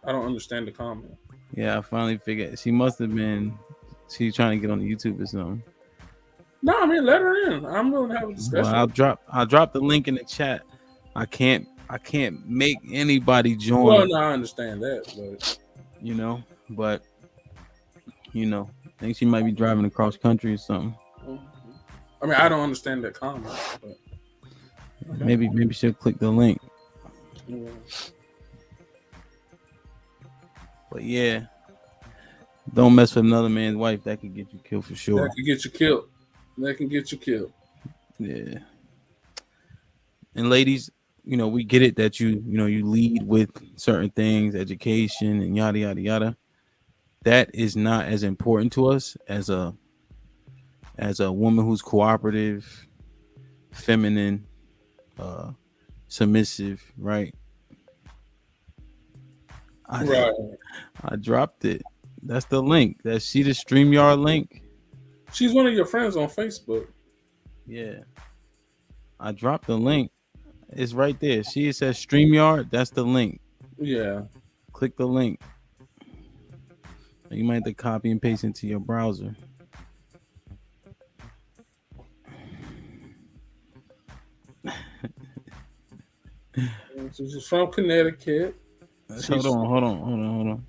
I don't understand the comment. Yeah, I finally figured. She must have been. She's trying to get on YouTube or something. No, I mean let her in. I'm willing to have a discussion. Well, I'll drop the link in the chat. I can't make anybody join. Well, no, I understand that, but you know, I think she might be driving across country or something. I mean, I don't understand that comment. But maybe she'll click the link. yeah. But yeah, don't mess with another man's wife. That could get you killed for sure. That can get you killed. That can get you killed. Yeah. And ladies, you know, we get it that you lead with certain things, education and yada yada yada. That is not as important to us as a woman who's cooperative, feminine, submissive, right? I dropped it. That's the link. That's the StreamYard link. She's one of your friends on Facebook. Yeah. I dropped the link. It's right there. See, it says StreamYard. That's the link. Yeah. Click the link. You might have to copy and paste into your browser. She's from Connecticut. Hold on.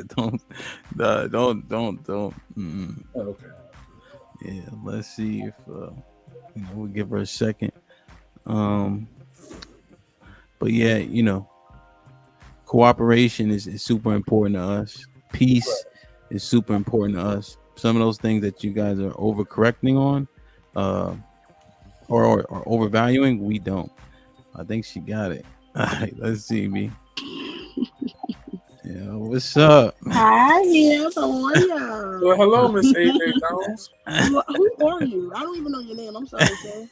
don't. Okay. Yeah, let's see if we'll give her a second. But yeah, cooperation is super important to us. Peace is super important to us. Some of those things that you guys are overcorrecting on, or overvaluing, we don't. I think she got it. All right, let's see, me. Yeah, what's up? Hi, yes, how are you? Well, hello, Miss AJ Jones. Who are you? I don't even know your name. I'm sorry, sir.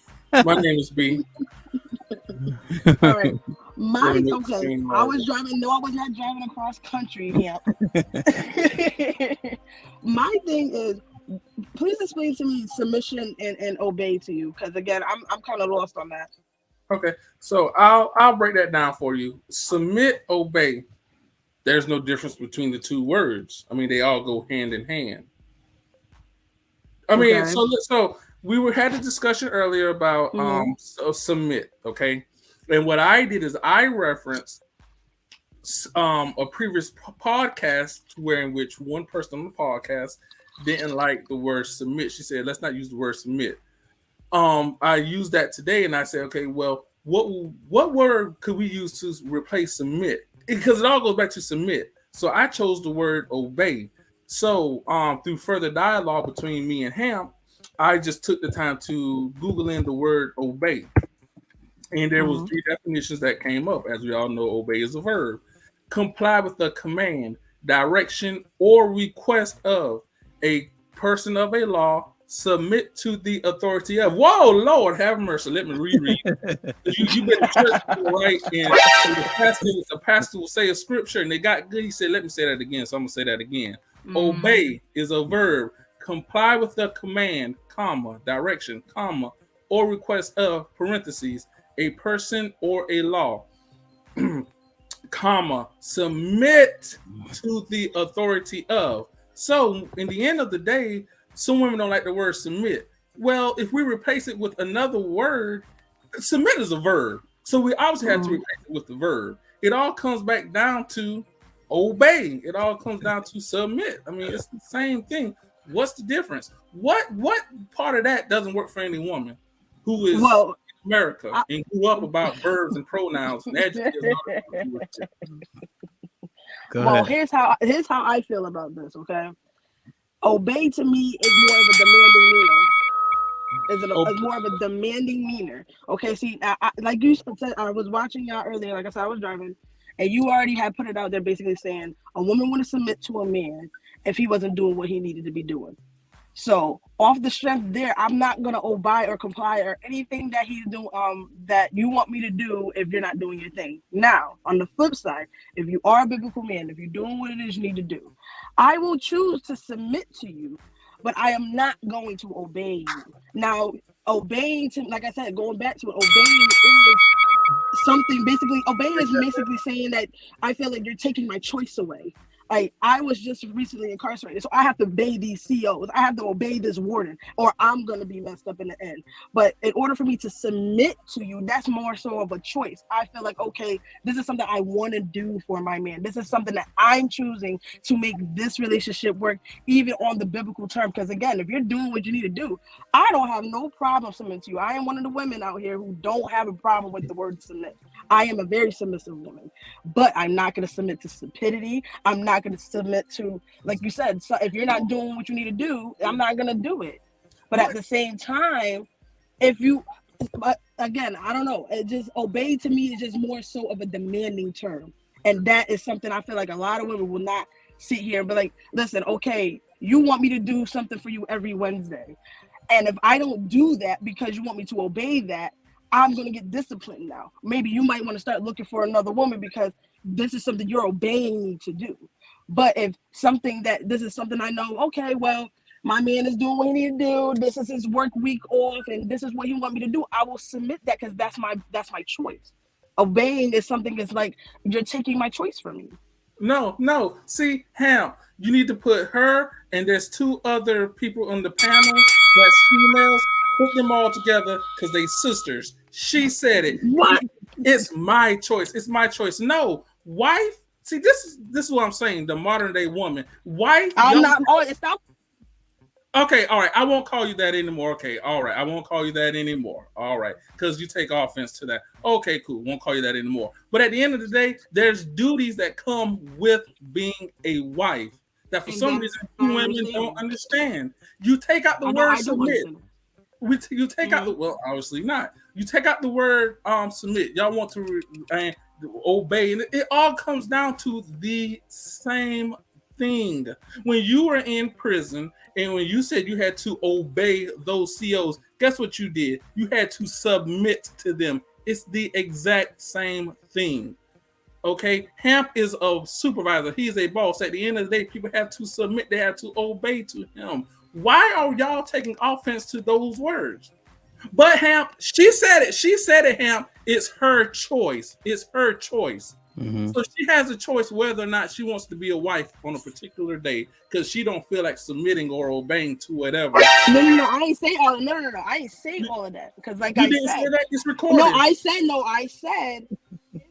My name is B. All right. Okay. I was driving. No, I was not driving across country. Yeah. My thing is, please explain to me submission and obey to you, because again, I'm kind of lost on that. Okay, so I'll break that down for you. Submit, obey. There's no difference between the two words. I mean, they all go hand in hand. I mean, so we had a discussion earlier about submit, okay? And what I did is I referenced a previous podcast in which one person on the podcast didn't like the word submit. She said, let's not use the word submit. I used that today and I said, okay, well, what word could we use to replace submit? Because it all goes back to submit. So I chose the word obey. So through further dialogue between me and Ham, I just took the time to Google in the word obey. And there was 3 definitions that came up. As we all know, obey is a verb. comply with the command, direction, or request of a person of a law, submit to the authority of. Whoa, Lord, have mercy. Let me reread. You've been to church before, right? And the pastor will say a scripture and they got good. He said, let me say that again. So I'm going to say that again. Obey is a verb. Comply with the command, comma, direction, comma, or request of, parentheses, a person or a law, comma, submit to the authority of. So in the end of the day, some women don't like the word submit. Well, if we replace it with another word, submit is a verb. So we obviously have to replace it with the verb. It all comes back down to obey. It all comes down to submit. I mean, it's the same thing. What's the difference? What part of that doesn't work for any woman who is in America and grew up about verbs and pronouns and adjectives? Well, here's how I feel about this. Okay, obey to me is more of a demanding meaning. Is more of a demanding meaner. Okay, see, like you said, I was watching y'all earlier. Like I said, I was driving, and you already had put it out there, basically saying a woman would submit to a man if he wasn't doing what he needed to be doing. So off the strength there, I'm not gonna obey or comply or anything that he's doing. That you want me to do if you're not doing your thing. Now, on the flip side, if you are a biblical man, if you're doing what it is you need to do, I will choose to submit to you, but I am not going to obey you. Now, obeying to, like I said, going back to it, obeying is something obeying is basically saying that I feel like you're taking my choice away. Like, I was just recently incarcerated, so I have to obey these COs. I have to obey this warden, or I'm going to be messed up in the end. But in order for me to submit to you, that's more so of a choice. I feel like, okay, this is something I want to do for my man. This is something that I'm choosing to make this relationship work, even on the biblical term. Because again, if you're doing what you need to do, I don't have no problem submitting to you. I am one of the women out here who don't have a problem with the word submit. I am a very submissive woman, but I'm not going to submit to stupidity. I'm not going to submit to, like you said, so if you're not doing what you need to do, I'm not going to do it. But at the same time, but again, I don't know. It just, obey to me is just more so of a demanding term. And that is something I feel like a lot of women will not sit here and be like, listen, okay, you want me to do something for you every Wednesday. And if I don't do that because you want me to obey that, I'm going to get disciplined now. Maybe you might want to start looking for another woman because this is something you're obeying me to do. But if this is something I know, okay, well, my man is doing what he needs to do. This is his work week off, and this is what he wants me to do. I will submit that because that's my choice. Obeying is something that's like, you're taking my choice from me. No. See, Ham, you need to put her and there's two other people on the panel that's females. Put them all together because they sisters. She said it. What? It's my choice. It's my choice. No, wife. See, this is what I'm saying. The modern day woman, wife. I'm not. Oh, stop. Okay, all right. I won't call you that anymore. Okay, all right. I won't call you that anymore. All right, because you take offense to that. Okay, cool. Won't call you that anymore. But at the end of the day, there's duties that come with being a wife that for some reason women don't understand. You take out the word submit. You take out the, well, obviously not. You take out the word submit. Y'all want to obey, and it all comes down to the same thing. When you were in prison and when you said you had to obey those COs, guess what you did? You had to submit to them. It's the exact same thing. Okay, Hamp is a supervisor. He's a boss. At the end of the day, people have to submit. They have to obey to him. Why are y'all taking offense to those words? But Hamp, she said it. She said it, Hamp. It's her choice. It's her choice. Mm-hmm. So she has a choice whether or not she wants to be a wife on a particular day because she don't feel like submitting or obeying to whatever. No. I ain't say all. No. I ain't say all of that because, like, you didn't say that. It's recorded. No. I said.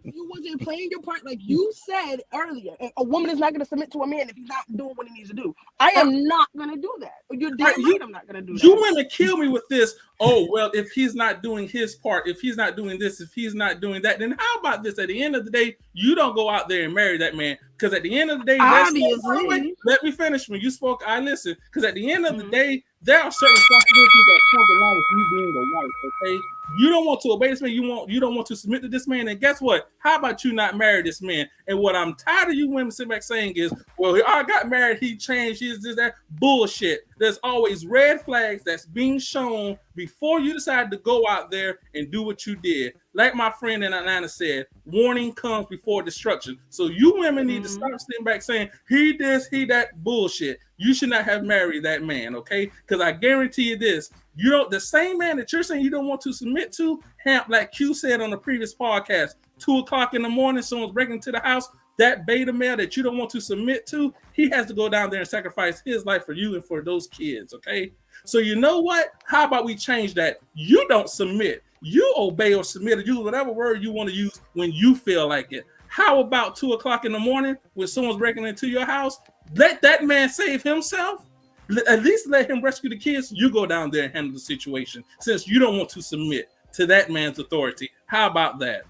You wasn't playing your part, like you said earlier. A woman is not going to submit to a man if he's not doing what he needs to do. I am not going to do that. You're damn right, I'm not going to do that. You want to kill me with this. oh, well, if he's not doing his part, if he's not doing this, if he's not doing that, then how about this? At the end of the day, you don't go out there and marry that man. Because at the end of the day, Obviously. let me finish. When you spoke, I listened. Because at the end of the day, there are certain responsibilities that come along with you being a wife, okay? You don't want to obey this man. You don't want to submit to this man. And guess what? How about you not marry this man? And what I'm tired of you women sitting back saying is, well, I got married, he changed, he's this, that. Bullshit. There's always red flags that's being shown before you decide to go out there and do what you did. Like my friend in Atlanta said, warning comes before destruction. So you women need to stop sitting back saying, he this, he that. Bullshit. You should not have married that man, okay? Because I guarantee you this, you don't, the same man that you're saying you don't want to submit to, like Q said on the previous podcast, 2 o'clock in the morning, someone's breaking into the house, that beta male that you don't want to submit to, he has to go down there and sacrifice his life for you and for those kids, okay? So you know what? How about we change that? You don't submit. You obey or submit or use whatever word you want to use when you feel like it. How about 2 o'clock in the morning when someone's breaking into your house? Let that man save himself. At least let him rescue the kids. You go down there and handle the situation since you don't want to submit to that man's authority. How about that?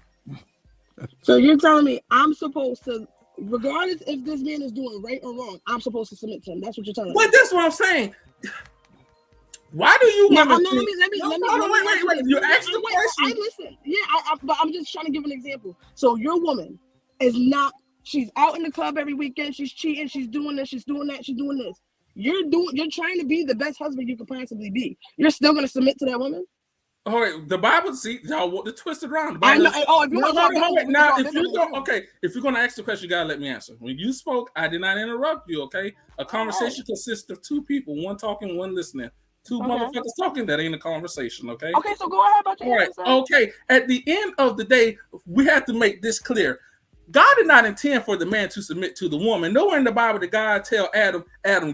So you're telling me I'm supposed to, regardless if this man is doing right or wrong, I'm supposed to submit to him. That's what you're telling me. Well, that's what I'm saying. Why do you No, women? let me. Wait. You asked the question. I listen. Yeah, but I'm just trying to give an example. So your woman is not. She's out in the club every weekend. She's cheating. She's doing this. She's doing that. She's doing this. You're trying to be the best husband you could possibly be. You're still going to submit to that woman? All right, the Bible, see, y'all want to twist it around. I know. Oh, if you want to talk about it now, if you're going to ask the question, you got to let me answer. When you spoke, I did not interrupt you, okay? A conversation consists of 2 people, one talking, one listening. 2 motherfuckers talking, that ain't a conversation, okay? Okay, so go ahead about your answer. Okay, at the end of the day, we have to make this clear. God did not intend for the man to submit to the woman. Nowhere in the Bible did God tell Adam,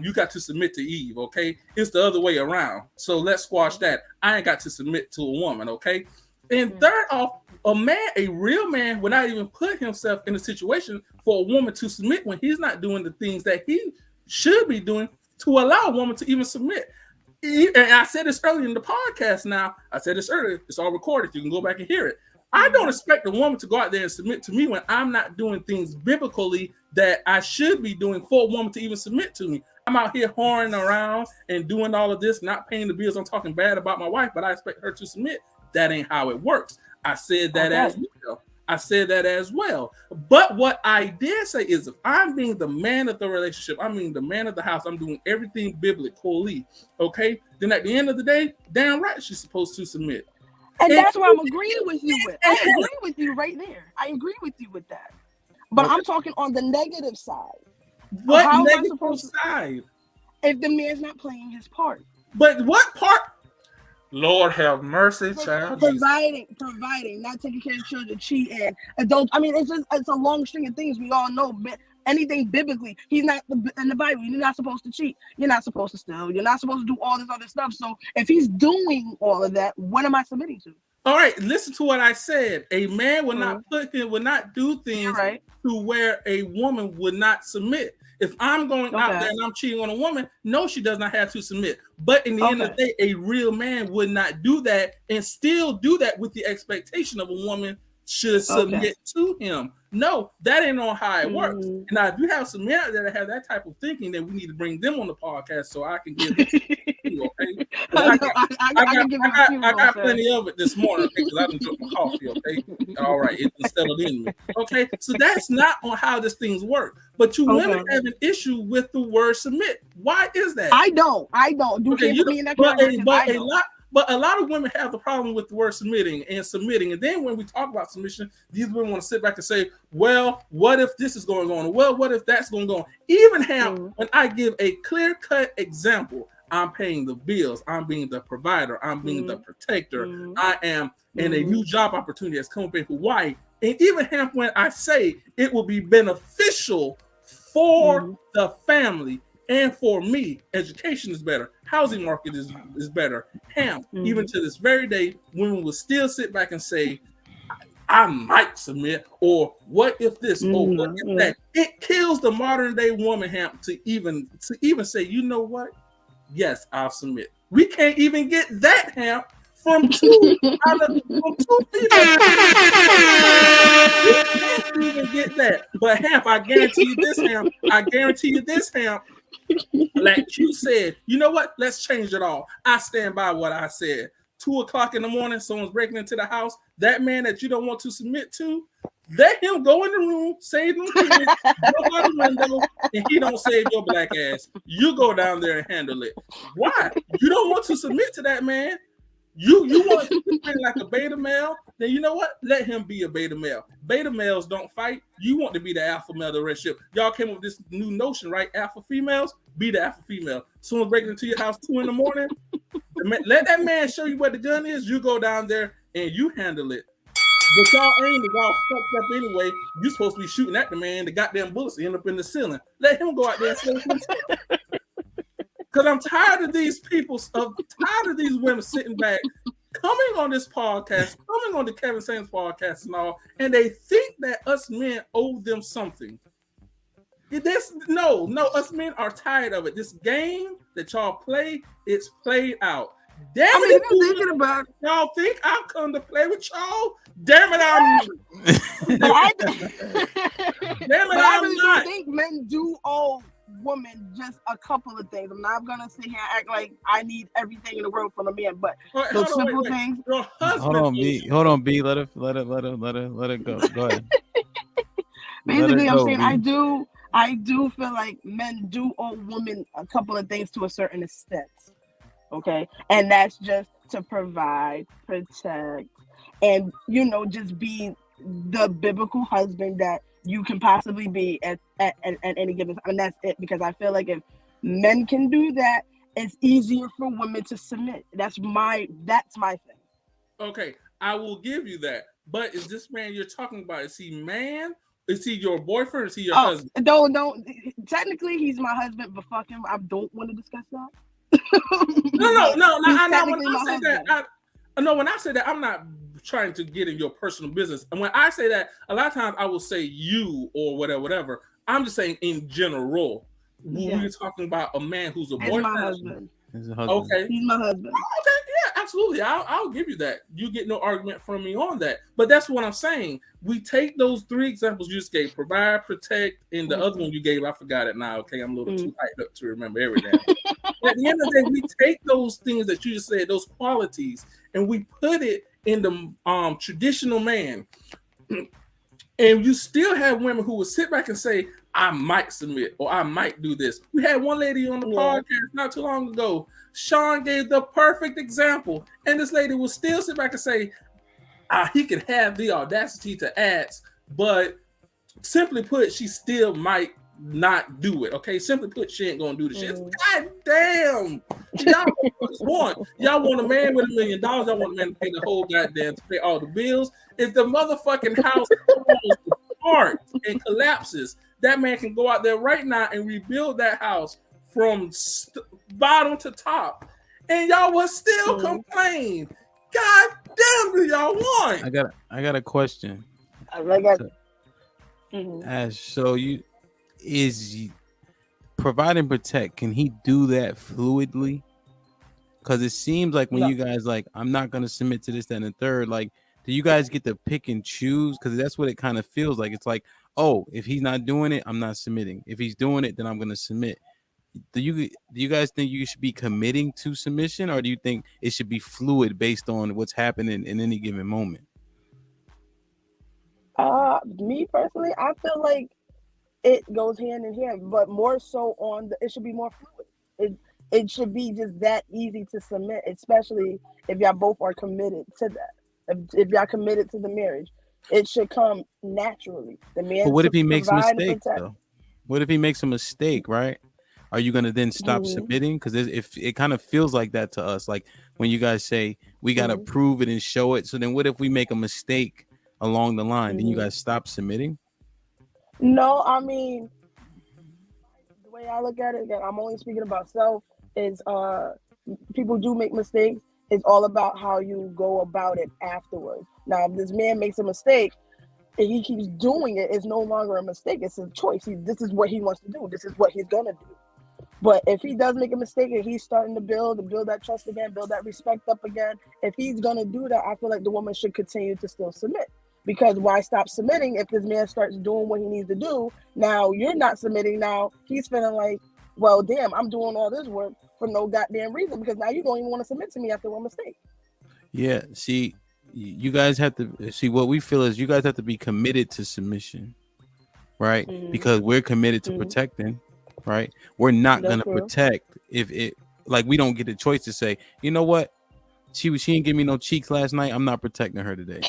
you got to submit to Eve, okay? It's the other way around. So let's squash that. I ain't got to submit to a woman, okay? And third off, a real man would not even put himself in a situation for a woman to submit when he's not doing the things that he should be doing to allow a woman to even submit. And I said this earlier in the podcast now. I said this earlier. It's all recorded. You can go back and hear it. I don't expect a woman to go out there and submit to me when I'm not doing things biblically that I should be doing for a woman to even submit to me. I'm out here whoring around and doing all of this, not paying the bills. I'm talking bad about my wife, but I expect her to submit. That ain't how it works. I said that as well. But what I did say is if I'm being the man of the relationship, I'm being the man of the house, I'm doing everything biblically, okay? Then at the end of the day, damn right she's supposed to submit. And that's what I'm agreeing with you with. I agree with you right there. I agree with you with that. But I'm talking on the negative side. What negative side? If the man's not playing his part. But what part? Lord have mercy, child. Providing, not taking care of children, cheating, adults. I mean, it's a long string of things we all know. But anything biblically, he's not in the Bible. You're not supposed to cheat. You're not supposed to steal. You're not supposed to do all this other stuff. So if he's doing all of that, what am I submitting to? All right, listen to what I said. A man would not do things to where a woman would not submit. If I'm going out there and I'm cheating on a woman, no, she does not have to submit. But in the end of the day, a real man would not do that and still do that with the expectation of a woman should submit to him. No, that ain't on how it works. And now, if you have some men out there that have that type of thinking, then we need to bring them on the podcast so I can give it to you, okay? I got plenty of it this morning because I didn't drink my coffee, okay? All right, it's settled in me. Okay, so that's not on how this things work. But you women have an issue with the word submit. Why is that? I don't. Me in that But a lot of women have the problem with the word submitting. And then when we talk about submission, these women want to sit back and say, well, what if this is going on? Well, what if that's going on? Even when I give a clear-cut example, I'm paying the bills, I'm being the provider, I'm being the protector, I am in a new job opportunity that's coming up in Hawaii. And even when I say it will be beneficial for the family, and for me, education is better. Housing market is better. Even to this very day, women will still sit back and say, I might submit, or what if this, or what if that. It kills the modern day woman, to even say, you know what? Yes, I'll submit. We can't even get that, from two females. You can't even get that. But Hamp, I guarantee you this, Hamp. Like you said, you know what? Let's change it all. I stand by what I said. 2:00 in the morning, someone's breaking into the house. That man that you don't want to submit to, let him go in the room, save them kids, go out the window, and he don't save your black ass. You go down there and handle it. Why? You don't want to submit to that man. You want to be like a beta male, then you know what? Let him be a beta male. Beta males don't fight. You want to be the alpha male of the relationship. Y'all came up with this new notion, right? Alpha females, be the alpha female. Someone's breaking into your house 2 in the morning. Let that man show you where the gun is. You go down there and you handle it. But y'all ain't, y'all fucked up anyway. You supposed to be shooting at the man. The goddamn bullets end up in the ceiling. Let him go out there and save himself. Because I'm tired of these people, tired of these women sitting back, coming on this podcast, coming on the Kevin Samuels podcast and all, and they think that us men owe them something. No, us men are tired of it. This game that y'all play, it's played out. Damn it, thinking about y'all think I'll come to play with y'all? Damn it, I'm I not. think men do owe women just a couple of things. I'm not gonna sit here and act like I need everything in the world from a man, but those simple things. Hold on, B. Let it go. Go ahead. Basically, I'm saying I do feel like men do owe women a couple of things to a certain extent. Okay, and that's just to provide, protect, and just be the biblical husband that you can possibly be at any given time. And that's it, because I feel like if men can do that, it's easier for women to submit. That's my thing. Okay, I will give you that. But is this man you're talking about, is he man? Is he your boyfriend or is he your husband? No. Technically, he's my husband, but fuck him. I don't want to discuss that. No. I know when I say that. When I say that, I'm not trying to get in your personal business. And when I say that, a lot of times I will say you or whatever. I'm just saying in general. Yeah. We're talking about a man who's a boyfriend. My husband. Okay. He's my husband. Okay, yeah, absolutely. I'll give you that. You get no argument from me on that. But that's what I'm saying. We take those 3 examples you just gave: provide, protect, and the other one you gave, I forgot it now. Okay, I'm a little too hyped up to remember everything. At the end of the day, we take those things that you just said, those qualities, and we put it in the traditional man. And you still have women who will sit back and say, I might submit or I might do this. We had one lady on the podcast not too long ago. Sean gave the perfect example. And this lady will still sit back and say, he can have the audacity to ask, but simply put, she still might not do it. Okay, simply put, she ain't gonna do the shit. God damn, y'all want a man with $1 million. Y'all want a man to pay the whole goddamn, to pay all the bills. If the motherfucking house falls apart and collapses, that man can go out there right now and rebuild that house from bottom to top, and y'all will still complain. God damn, do y'all want? I got a question. So is provide and protect, can he do that fluidly? Because it seems like when you guys like, I'm not gonna submit to this, that, and the third, like, do you guys get to pick and choose? Because that's what it kind of feels like. It's like, oh, if he's not doing it, I'm not submitting. If he's doing it, then I'm gonna submit. Do you guys think you should be committing to submission, or do you think it should be fluid based on what's happening in any given moment? Me personally, I feel like it goes hand in hand, but more so it should be more fluid. It should be just that easy to submit, especially if y'all both are committed to that. If y'all committed to the marriage, it should come naturally. The man. But what if he makes a mistake though? What if he makes a mistake, right? Are you gonna then stop submitting? Because if it kind of feels like that to us, like when you guys say we gotta prove it and show it. So then, what if we make a mistake along the line? Then you guys stop submitting? No, I mean, the way I look at it, again, I'm only speaking about self, is people do make mistakes. It's all about how you go about it afterwards. Now, if this man makes a mistake and he keeps doing it, it's no longer a mistake. It's a choice. This is what he wants to do. This is what he's gonna do. But if he does make a mistake and he's starting to build that trust again, build that respect up again, if he's gonna do that, I feel like the woman should continue to still submit. Because why stop submitting if this man starts doing what he needs to do? Now you're not submitting. Now he's feeling like, well, damn, I'm doing all this work for no goddamn reason because now you don't even want to submit to me after one mistake. Yeah, see, you guys have to see what we feel is you guys have to be committed to submission, right? Because we're committed to protecting, right? We're not That's gonna true. protect if it like we don't get a choice to say, you know what, she didn't give me no cheeks last night. I'm not protecting her today,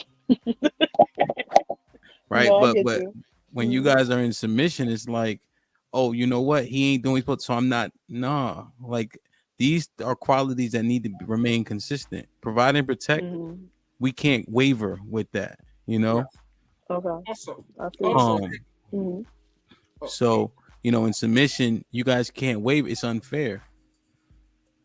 right? No, I but get but you. when you guys are in submission, it's like, oh, you know what, he ain't doing what, so I'm not. Nah, like these are qualities that need to remain consistent. Provide and protect. We can't waver with that, you know. Okay. Also, I feel So you know, in submission, you guys can't waver. It's unfair,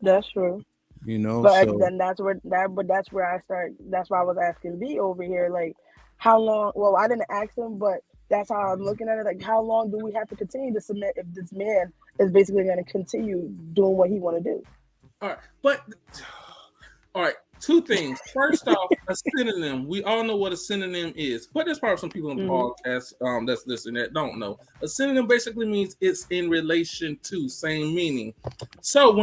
that's true. you know. But So then that's where I start. That's why I was asking B over here, like, how long? Well, I didn't ask him, but that's how I'm looking at it. Like, how long do we have to continue to submit if this man is basically going to continue doing what he want to do? all right, but all right. Two things. First off, a synonym. We all know what a synonym is, but there's probably some people in the podcast that's listening that don't know. A synonym basically means it's in relation to, same meaning. So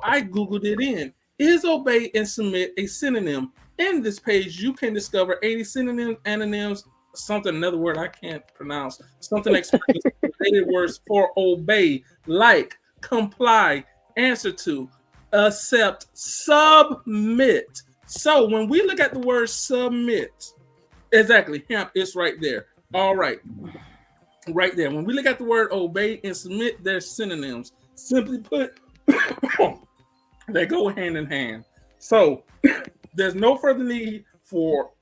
I googled it in. Is obey and submit a synonym? In this page, you can discover 80 synonyms, antonyms, another word I can't pronounce, something expresses related words for obey, like, comply, answer to, accept, submit. So when we look at the word submit, exactly, hemp, it's right there. All right, right there. When we look at the word obey and submit, they're synonyms. Simply put, they go hand in hand. So there's no further need for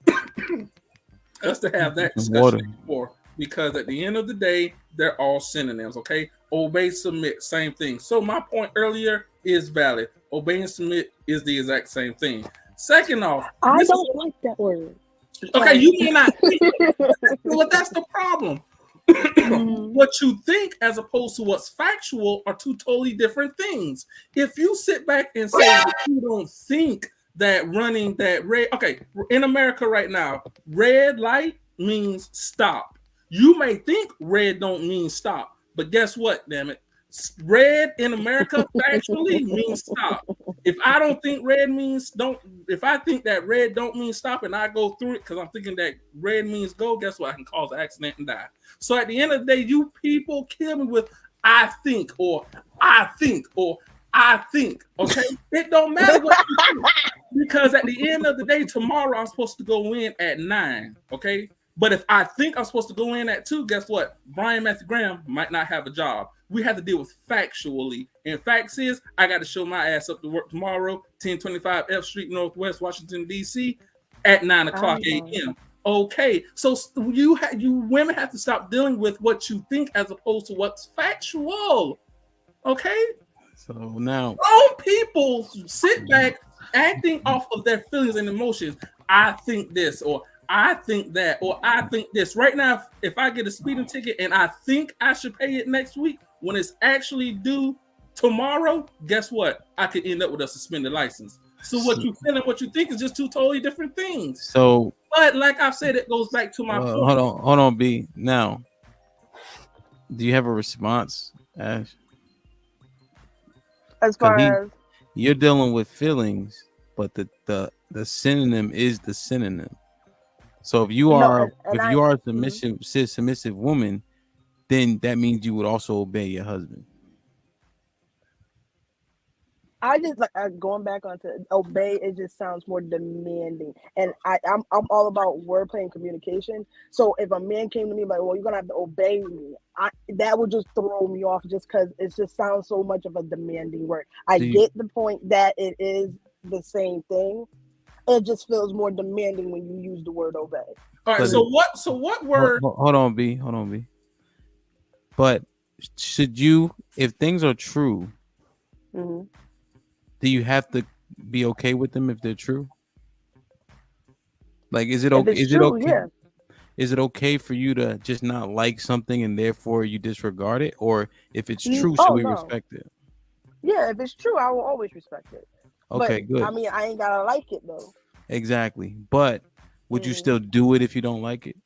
us to have that discussion before, because at the end of the day, they're all synonyms. Okay, obey, submit, same thing. So my point earlier is valid. Obey and submit is the exact same thing. Second off, I don't like that word. Okay, you may not. Well, that's the problem. What you think as opposed to what's factual are two totally different things. If you sit back and say that you don't think that running that red, okay, in America right now, red light means stop. You may think red don't mean stop, but guess what, damn it? Red in America factually means stop. If I don't think red means don't, if I think that red don't mean stop and I go through it because I'm thinking that red means go, guess what? I can cause an accident and die. So at the end of the day, you people kill me with I think or I think or I think. Okay, it don't matter what you think, because at the end of the day, tomorrow I'm supposed to go in at 9. Okay, but if I think I'm supposed to go in at 2, guess what? Brian Matthew Graham might not have a job. We have to deal with factually. And facts is, I got to show my ass up to work tomorrow, 1025 F Street, Northwest Washington, D.C. at 9 o'clock a.m. Okay, so you women have to stop dealing with what you think as opposed to what's factual. Okay? So now All people sit back acting off of their feelings and emotions. I think this, or I think that, or I think this. Right now, if I get a speeding ticket and I think I should pay it next week, when it's actually due tomorrow, guess what? I could end up with a suspended license. So what you feel and what you think is just two totally different things. So, but like I said, it goes back to my point. Hold on, B. Now, do you have a response, Ash? As far as you're dealing with feelings, but the synonym is the synonym. So if you are a submissive woman, then that means you would also obey your husband. I just like going back onto obey. It just sounds more demanding, and I'm all about wordplay and communication. So if a man came to me like, "Well, you're gonna have to obey me," that would just throw me off, just because it just sounds so much of a demanding word. I get the point that it is the same thing. It just feels more demanding when you use the word obey. All right. So what word? Hold on, B. But should you, if things are true? Do you have to be okay with them if they're true? Like, is it okay? Yeah. Is it okay for you to just not like something and therefore you disregard it, or if it's true, should we respect it? Yeah, if it's true, I will always respect it. Okay, But good. I mean, I ain't gotta like it though. Exactly. But would you Mhm. still do it if you don't like it?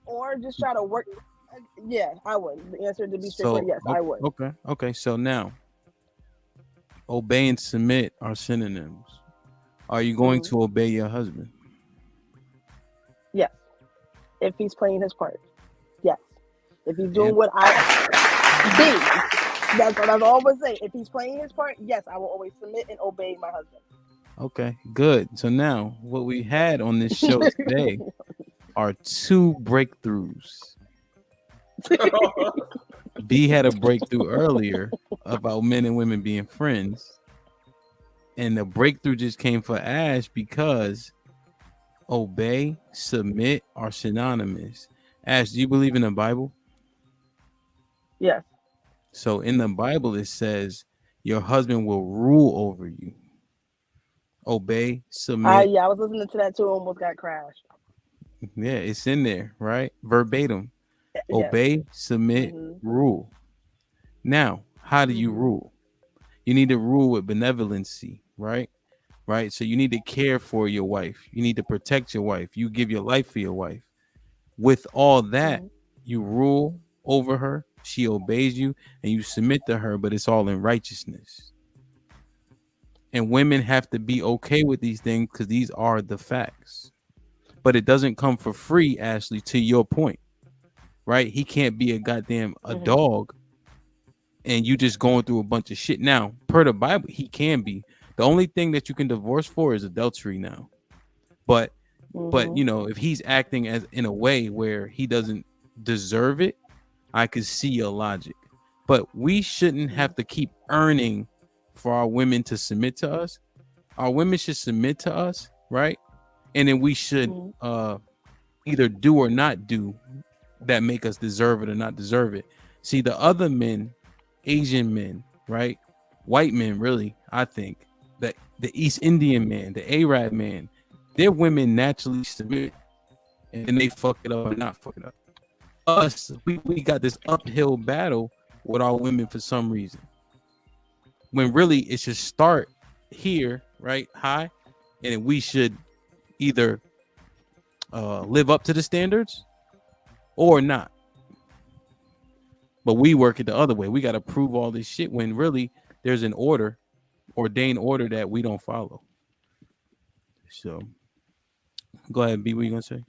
Or just try to work. Yeah, I would. The answer to be straightforward, So yes, I would. okay. So now, obey and submit are synonyms. Are you going Mhm. to obey your husband? Yes, if he's playing his part. Yes, if he's doing And what I do. That's what I've always say. If he's playing his part, yes, I will always submit and obey my husband. okay, good. So now, what we had on this show today are two breakthroughs. B had a breakthrough earlier about men and women being friends. And the breakthrough just came for Ash because obey, submit are synonymous. Ash, do you believe in the Bible? Yes. So in the Bible, it says your husband will rule over you. Obey, submit. I was listening to that too. Almost got crashed. Yeah, it's in there, right? Verbatim. Yes. Obey, submit, Mhm. rule. Now, how do you Mhm. rule? You need to rule with benevolency, right? Right. So you need to care for your wife. You need to protect your wife. You give your life for your wife. With all that, Mhm. you rule over her. She obeys you and you submit to her, but it's all in righteousness. And women have to be okay with these things because these are the facts. But it doesn't come for free, Ashley, to your point, right? He can't be a goddamn a Mhm. dog and you just going through a bunch of shit. Now, per the Bible, he can be. The only thing that you can divorce for is adultery now. But Mhm. you know, if he's acting as in a way where he doesn't deserve it, I could see your logic. But we shouldn't have to keep earning for our women to submit to us. Our women should submit to us, right? And then we should Mhm. either do or not do that make us deserve it or not deserve it. See, the other men, Asian men, right? White men, really, I think that the East Indian man, the Arab man, their women naturally submit and then they fuck it up or not fuck it up. Us, we got this uphill battle with our women for some reason. When really it should start here, right? High, and we should either live up to the standards or not. But we work it the other way. We got to prove all this shit when really there's an order, ordained order that we don't follow. So go ahead, B. What you gonna say?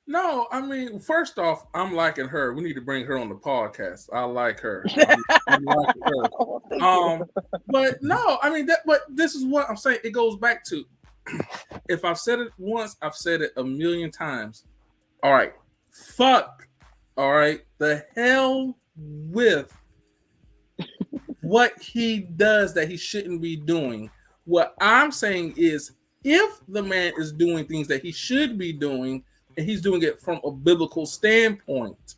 No, I mean, first off, I'm liking her. We need to bring her on the podcast. I like her. I'm liking her. Oh, thank you. But no, I mean that. But this is what I'm saying. It goes back to if I've said it once, I've said it a million times. All right, fuck. All right, the hell with what he does that he shouldn't be doing. What I'm saying is, if the man is doing things that he should be doing, and he's doing it from a biblical standpoint,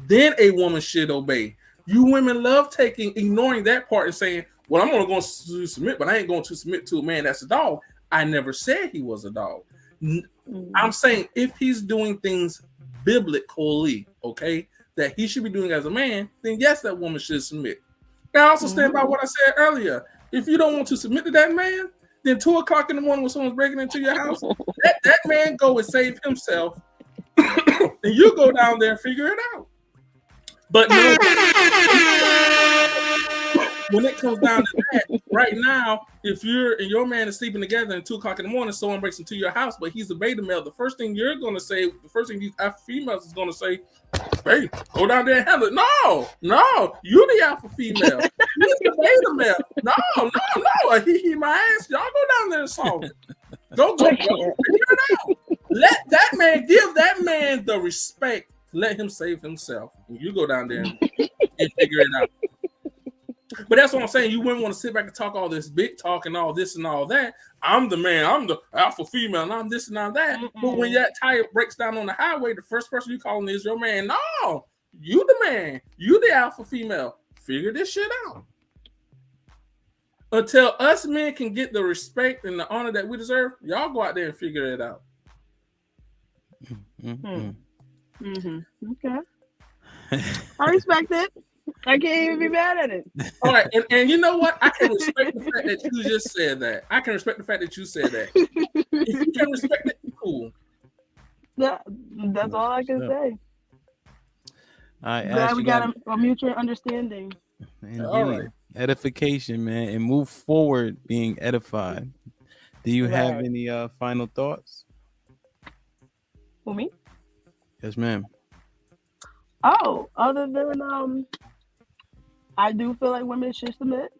then a woman should obey. You women love ignoring that part and saying, well, I'm only going to submit, but I ain't going to submit to a man that's a dog. I never said he was a dog. I'm saying if he's doing things biblically, okay, that he should be doing as a man, then yes, that woman should submit. I also stand by what I said earlier. If you don't want to submit to that man, then 2 o'clock in the morning when someone's breaking into your house, that man go and save himself, and you go down there and figure it out. But no, when it comes down to that, right now, if you're and your man is sleeping together and 2 o'clock in the morning, someone breaks into your house, but he's a beta male, the first thing you're going to say, the first thing these alpha females is going to say, hey, go down there and handle it. No, you the alpha female. You're the beta male. No. He my ass. Y'all go down there and solve it. Go figure it out. Let that man, give that man the respect. Let him save himself. You go down there and figure it out. But that's what I'm saying. You wouldn't want to sit back and talk all this big talk and all this and all that. I'm the man. I'm the alpha female. And I'm this and all that. But when that tire breaks down on the highway, the first person you calling is your man. No, you the man. You the alpha female. Figure this shit out. Until us men can get the respect and the honor that we deserve, y'all go out there and figure it out. Okay. I respect it. I can't even be mad at it. All right, and you know what? I can respect the fact that you just said that. I can respect the fact that you said that. If you can respect it, cool. That's all I can say. I Glad asked we you got a mutual understanding. indeed. All right. Edification, man, and move forward being edified. Do you have Right. any final thoughts? For me? Yes, ma'am. Oh, other than I do feel like women should submit.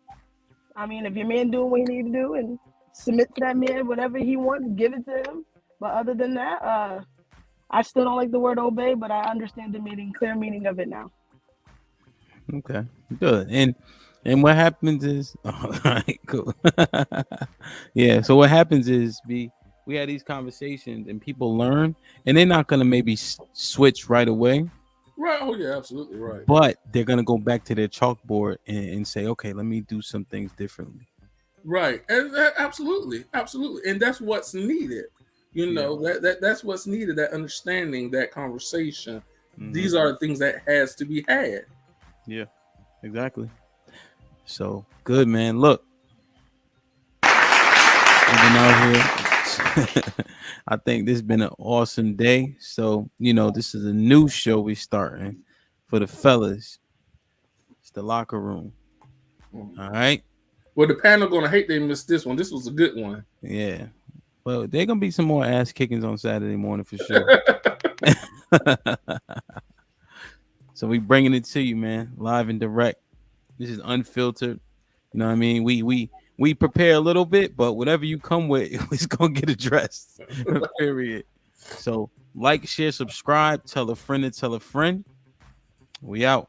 I mean, if your man doing what he need to do and submit to that man, whatever he wants, give it to him. But other than that, I still don't like the word obey, but I understand the clear meaning of it now. Okay, good. And what happens is, all right, cool. Yeah. So what happens is we had these conversations and people learn, and they're not gonna maybe switch right away, Right. Oh yeah, absolutely right. but they're gonna go back to their chalkboard and say, okay, let me do some things differently. Right. And absolutely, absolutely. And that's what's needed. You know, that's what's needed, that understanding, that conversation. These are the things that has to be had. Yeah, exactly. So good, man. Look, we've been out here. I think this has been an awesome day. So, this is a new show we starting for the fellas. It's the locker room. All right. Well, the panel gonna hate they missed this one. This was a good one. Yeah. Well, there gonna be some more ass kickings on Saturday morning for sure. So we bringing it to you, man, live and direct. This is unfiltered. You know what I mean? We prepare a little bit, but whatever you come with, it's gonna get addressed. Period. So like, share, subscribe, tell a friend to tell a friend. We out.